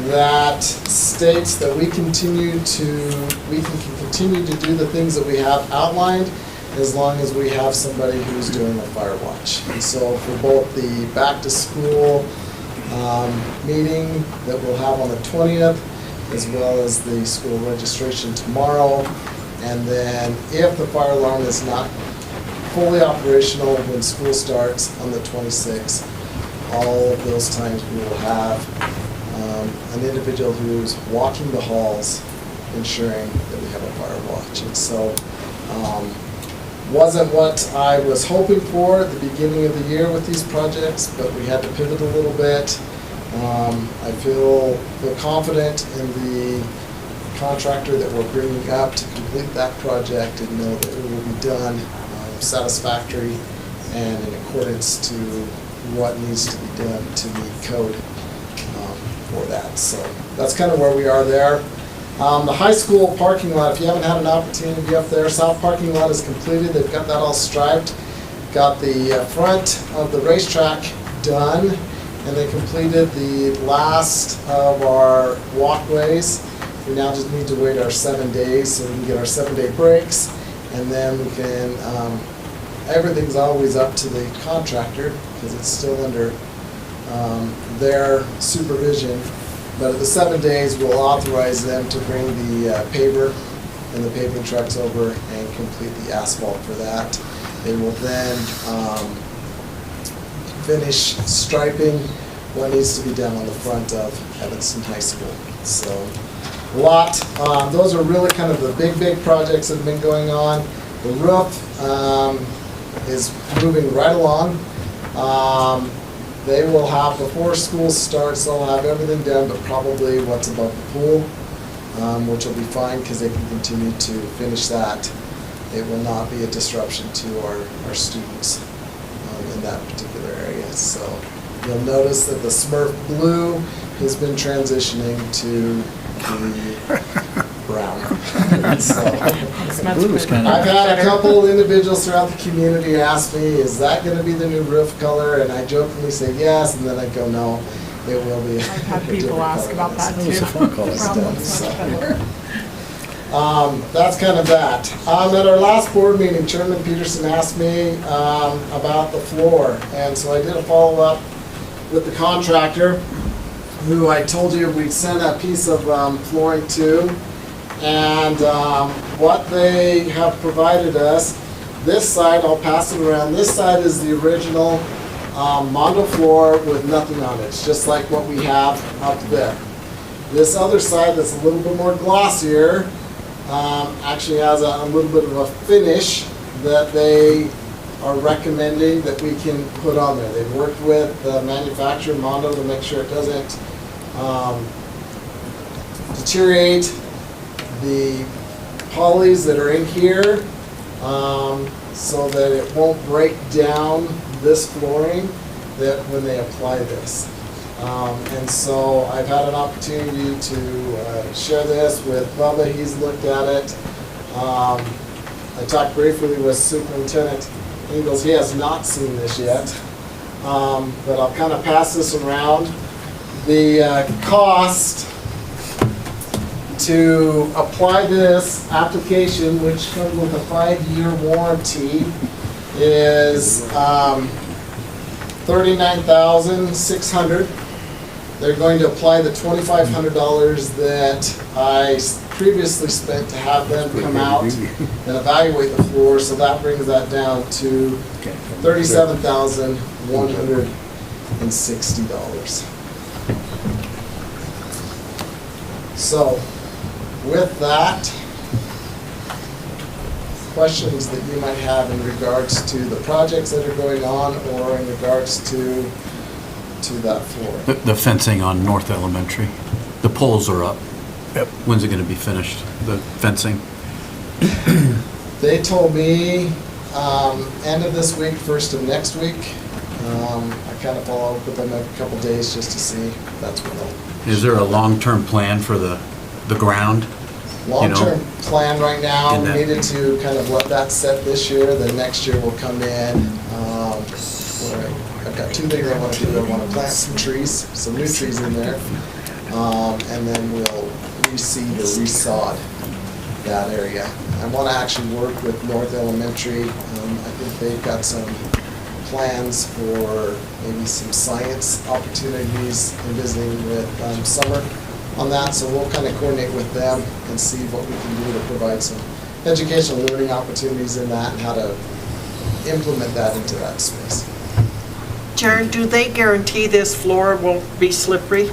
that states that we can continue to do the things that we have outlined as long as we have somebody who's doing a fire watch. And so for both the back to school meeting that we'll have on the 20th, as well as the school registration tomorrow, and then if the fire alarm is not fully operational when school starts on the 26th, all of those times we will have an individual who's walking the halls ensuring that we have a fire watch. And so wasn't what I was hoping for at the beginning of the year with these projects, but we had to pivot a little bit. I feel confident in the contractor that we're bringing up to complete that project and know that it will be done satisfactory and in accordance to what needs to be done to meet code for that. So that's kind of where we are there. The high school parking lot, if you haven't had an opportunity to be up there, south parking lot is completed. They've got that all striped. Got the front of the racetrack done, and they completed the last of our walkways. We now just need to wait our 7 days so we can get our 7-day breaks, and then we can, everything's always up to the contractor because it's still under their supervision. But at the 7 days, we'll authorize them to bring the paver and the paving trucks over and complete the asphalt for that. They will then finish striping what needs to be done on the front of Evanston High School. So a lot. Those are really kind of the big projects that have been going on. The roof is moving right along. They will have, before school starts, they'll have everything done, but probably what's above the pool, which will be fine because they can continue to finish that. It will not be a disruption to our students in that particular area. So you'll notice that the Smurf blue has been transitioning to the brown. So, I've had a couple individuals throughout the community ask me, is that going to be the new roof color? And I jokingly say yes, and then I go, no, it will be. I've had people ask about that too. It's a fun color. That's kind of that. At our last board meeting, Chairman Peterson asked me about the floor, and so I did a follow-up with the contractor, who I told you we'd sent a piece of flooring to. And what they have provided us, this side, I'll pass it around, this side is the original Mondo floor with nothing on it. It's just like what we have up there. This other side that's a little bit more glossier actually has a little bit of a finish that they are recommending that we can put on there. They've worked with the manufacturer, Mondo, to make sure it doesn't deteriorate. The polys that are in here, so that it won't break down this flooring that when they apply this. And so I've had an opportunity to share this with Bubba. He's looked at it. I talked briefly with Superintendent Ingalls. He has not seen this yet, but I'll kind of pass this around. The cost to apply this application, which comes with a 5-year warranty, is $39,600. They're going to apply the $2,500 that I previously spent to have them come out and evaluate the floor, so that brings that down to $37,160. So, with that, questions that you might have in regards to the projects that are going on or in regards to that floor. The fencing on North Elementary, the poles are up. Yep. When's it going to be finished, the fencing? They told me end of this week, first of next week. I kind of follow up with them every couple days just to see if that's what they'll. Is there a long-term plan for the ground? Long-term plan right now, we needed to kind of let that set this year, then next year we'll come in. I've got two things I want to do. I want to plant some trees, some new trees in there, and then we'll reseed or resod that area. I want to actually work with North Elementary. I think they've got some plans for maybe some science opportunities in visiting with Summer on that, so we'll kind of coordinate with them and see what we can do to provide some educational learning opportunities in that and how to implement that into that space. Jared, do they guarantee this floor won't be slippery?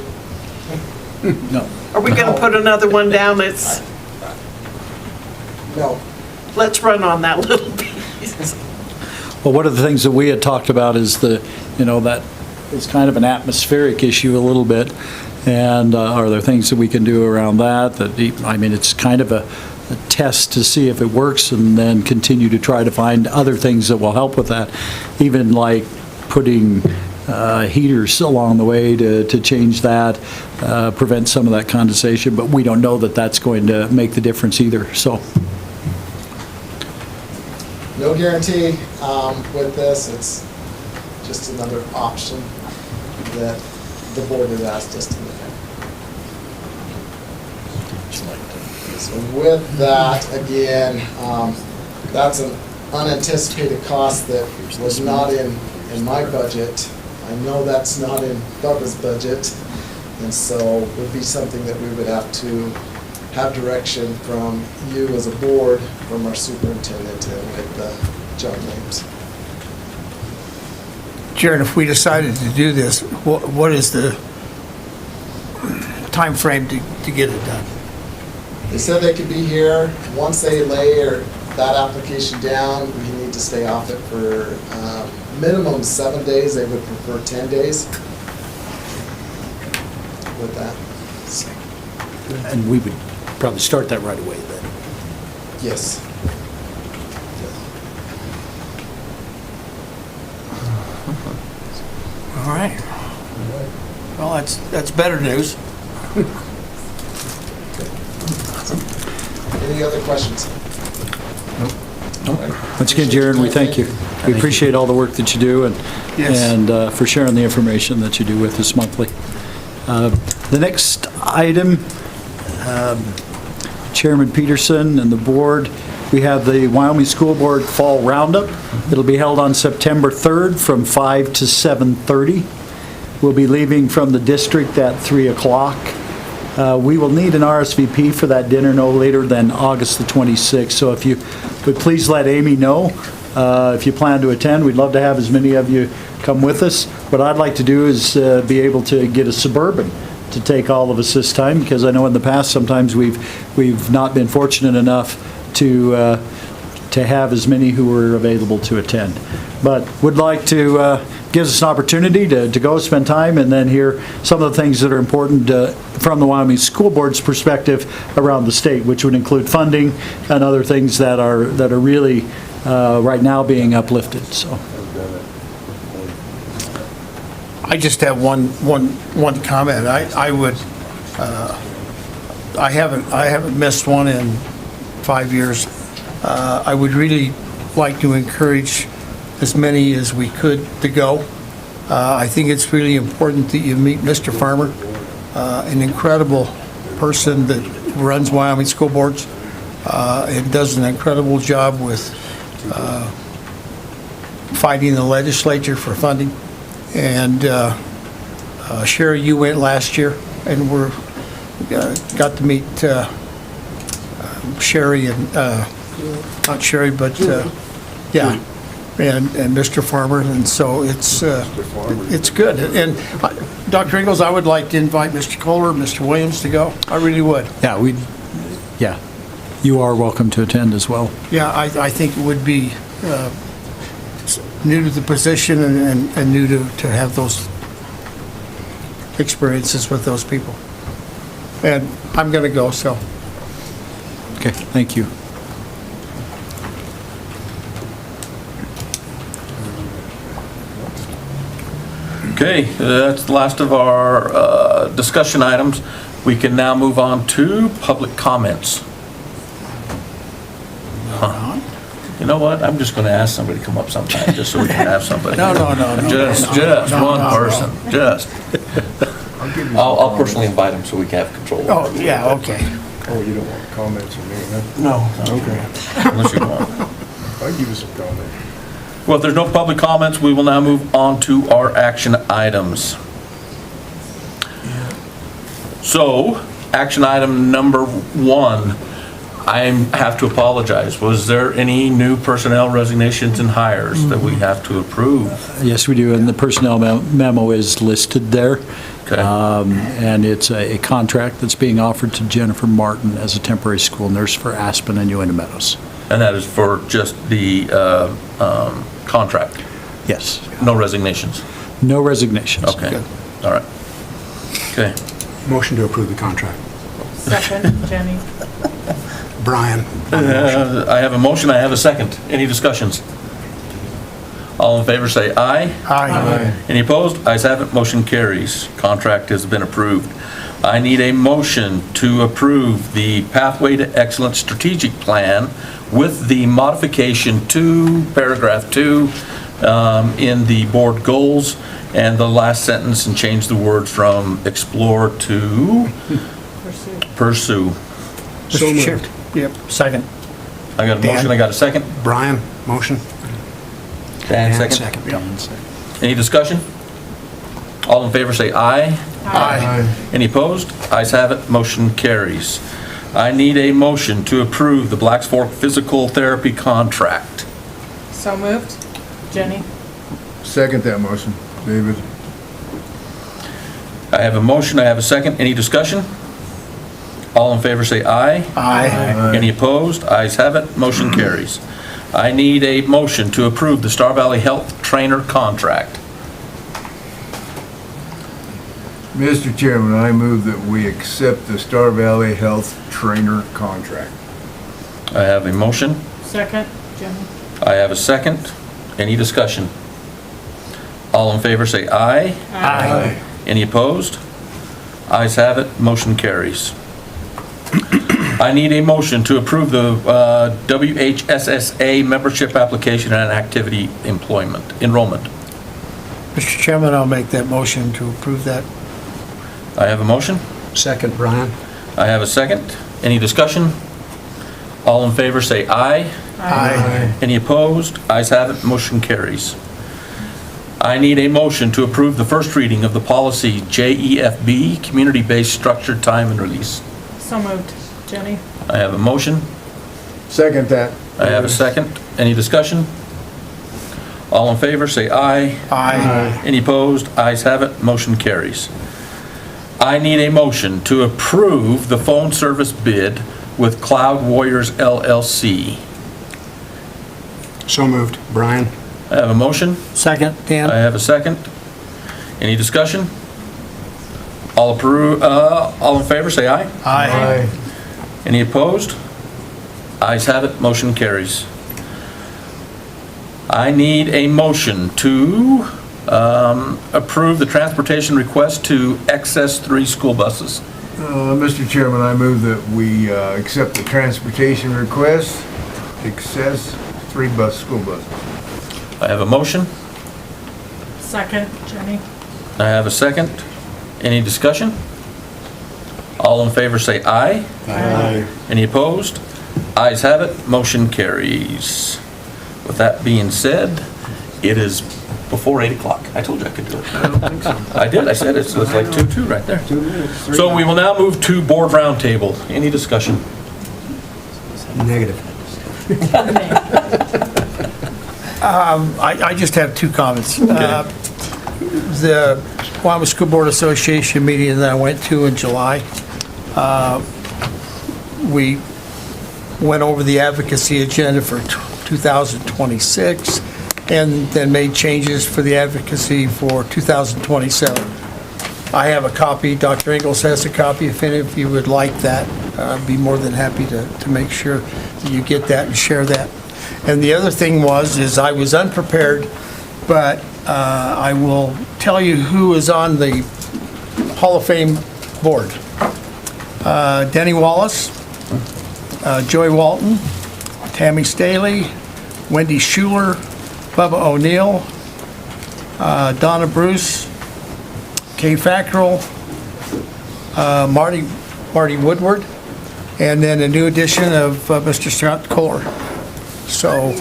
No. Are we going to put another one down? It's. No. Let's run on that little piece. Well, one of the things that we had talked about is that is kind of an atmospheric issue a little bit. And are there things that we can do around that? It's kind of a test to see if it works and then continue to try to find other things that will help with that. Even like putting heaters along the way to change that, prevent some of that condensation, but we don't know that that's going to make the difference either, so. No guarantee with this. It's just another option that the board has asked us to look at. So with that, again, that's an unanticipated cost that was not in my budget. I know that's not in Bubba's budget, and so it would be something that we would have to have direction from you as a board, from our superintendent, and with John James. Jared, if we decided to do this, what is the time frame to get it done? They said they could be here. Once they lay that application down, we need to stay off it for minimum 7 days. They would prefer 10 days with that. And we would probably start that right away then. Yes. All right. Well, that's better news. Any other questions? Once again, Jared, we thank you. We appreciate all the work that you do and for sharing the information that you do with us monthly. The next item, Chairman Peterson and the board, we have the Wyoming School Board Fall Roundup. It'll be held on September 3rd from 5 to 7:30. We'll be leaving from the district at 3 o'clock. We will need an RSVP for that dinner no later than August the 26th. So if you would please let Amy know if you plan to attend. We'd love to have as many of you come with us. What I'd like to do is be able to get a Suburban to take all of us this time, because I know in the past sometimes we've not been fortunate enough to to have as many who were available to attend. But would like to, gives us an opportunity to go spend time and then hear some of the things that are important from the Wyoming School Board's perspective around the state, which would include funding and other things that are really right now being uplifted, so. I just have one comment. I would, I haven't missed one in 5 years. I would really like to encourage as many as we could to go. I think it's really important that you meet Mr. Farmer, an incredible person that runs Wyoming school boards and does an incredible job with fighting the legislature for funding. And Sherry, you went last year, and got to meet Sherry and not Sherry, but yeah, and Mr. Farmer, and so it's good. And Dr. Ingalls, I would like to invite Mr. Kohler, Mr. Williams to go. I really would. Yeah, you are welcome to attend as well. Yeah, I think it would be new to the position and new to have those experiences with those people. And I'm going to go, so. Okay, thank you. Okay, that's the last of our discussion items. We can now move on to public comments. You know what? I'm just going to ask somebody to come up sometime, just so we can have somebody. No. Just one person, just. I'll personally invite him so we can have control. Oh, yeah, okay. Oh, you don't want comments from me, huh? No. Okay. Unless you want. I'll give you some comments. Well, if there's no public comments, we will now move on to our action items. So, action item number 1, I have to apologize. Was there any new personnel resignations and hires that we have to approve? Yes, we do, and the personnel memo is listed there. Okay. And it's a contract that's being offered to Jennifer Martin as a temporary school nurse for Aspen and Uinta Meadows. And that is for just the contract? Yes. No resignations? No resignations. Okay, all right. Okay. Motion to approve the contract. Second, Jenny. Brian. I have a motion, I have a second. Any discussions? All in favor say aye. Aye. Any opposed? Ayes have it, motion carries. Contract has been approved. I need a motion to approve the Pathway to Excellence Strategic Plan with the modification to paragraph 2 in the board goals and the last sentence, and change the word from explore to pursue. So moved. Sure. Yep, second. I got a motion, I got a second. Brian, motion. Dan, second. Any discussion? All in favor say aye. Aye. Any opposed? Ayes have it, motion carries. I need a motion to approve the Blacks Fork Physical Therapy contract. So moved. Jenny. Second that motion, David. I have a motion, I have a second. Any discussion? All in favor say aye. Aye. Any opposed? Ayes have it, motion carries. I need a motion to approve the Star Valley Health Trainer contract. Mr. Chairman, I move that we accept the Star Valley Health Trainer contract. I have a motion, Second, Jenny. I have a second. Any discussion? All in favor say aye. Aye. Any opposed? Ayes have it, motion carries. I need a motion to approve the WHSSA membership application and activity enrollment. Mr. Chairman, I'll make that motion to approve that. I have a motion. Second, Brian. I have a second. Any discussion? All in favor say aye. Aye. Any opposed? Ayes have it, motion carries. I need a motion to approve the first reading of the policy JEFB, community-based structured time and release. So moved. Jenny. I have a motion. Second that. I have a second. Any discussion? All in favor, say aye. Aye. Any opposed? Ayes have it, motion carries. I need a motion to approve the phone service bid with Cloud Warriors LLC. So moved. Brian? I have a motion. Second, Dan? I have a second. Any discussion? All in favor, say aye. Aye. Any opposed? Ayes have it, motion carries. I need a motion to approve the transportation request to XS3 school buses. Mr. Chairman, I move that we accept the transportation request, access 3 school buses. I have a motion. Second, Jenny. I have a second. Any discussion? All in favor say aye. Aye. Any opposed? Ayes have it, motion carries. With that being said, it is before 8 o'clock. I told you I could do it. I don't think so. I did, I said it's like 2-2 right there. 2 minutes. So we will now move to board roundtable. Any discussion? Negative. I just have 2 comments. The Wyoming School Board Association meeting that I went to in July, we went over the advocacy agenda for 2026 and then made changes for the advocacy for 2027. I have a copy, Dr. Ingles has a copy, if any of you would like that, I'd be more than happy to make sure that you get that and share that. And the other thing is I was unprepared, but I will tell you who is on the Hall of Fame board. Denny Wallace, Joy Walton, Tammy Staley, Wendy Schuler, Bubba O'Neill, Donna Bruce, Kay Fackrell, Marty Woodward, and then a new addition of Mr. Scott Kohler. So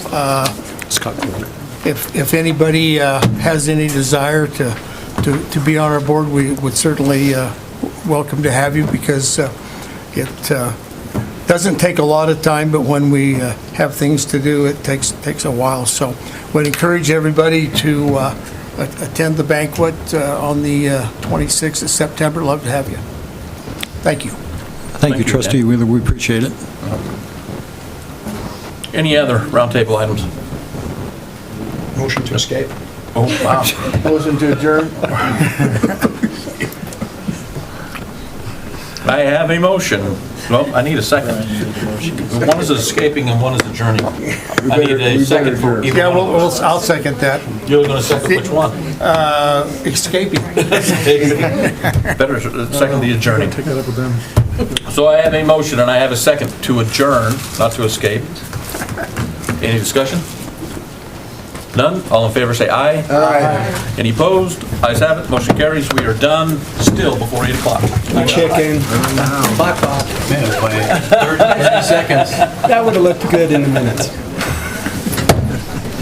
if anybody has any desire to be on our board, we would certainly welcome to have you, because it doesn't take a lot of time, but when we have things to do, it takes a while. So would encourage everybody to attend the banquet on the 26th of September. Love to have you. Thank you. Thank you, trustee Wheeler, we appreciate it. Any other roundtable items? Motion to escape. Oh, wow. Motion to adjourn. I have a motion. Well, I need a second. One is escaping and one is adjourning. I need a second for either Yeah, one of those. I'll second that. You're going to second which one? Escaping. Better second the adjourning. Take that up with them. So I have a motion and I have a second to adjourn, not to escape. Any discussion? None? All in favor say aye. Aye. Any opposed? Ayes have it, motion carries. We are done, still before 8 o'clock. Chicken. Man, by 30 seconds. That would have looked good in the minutes.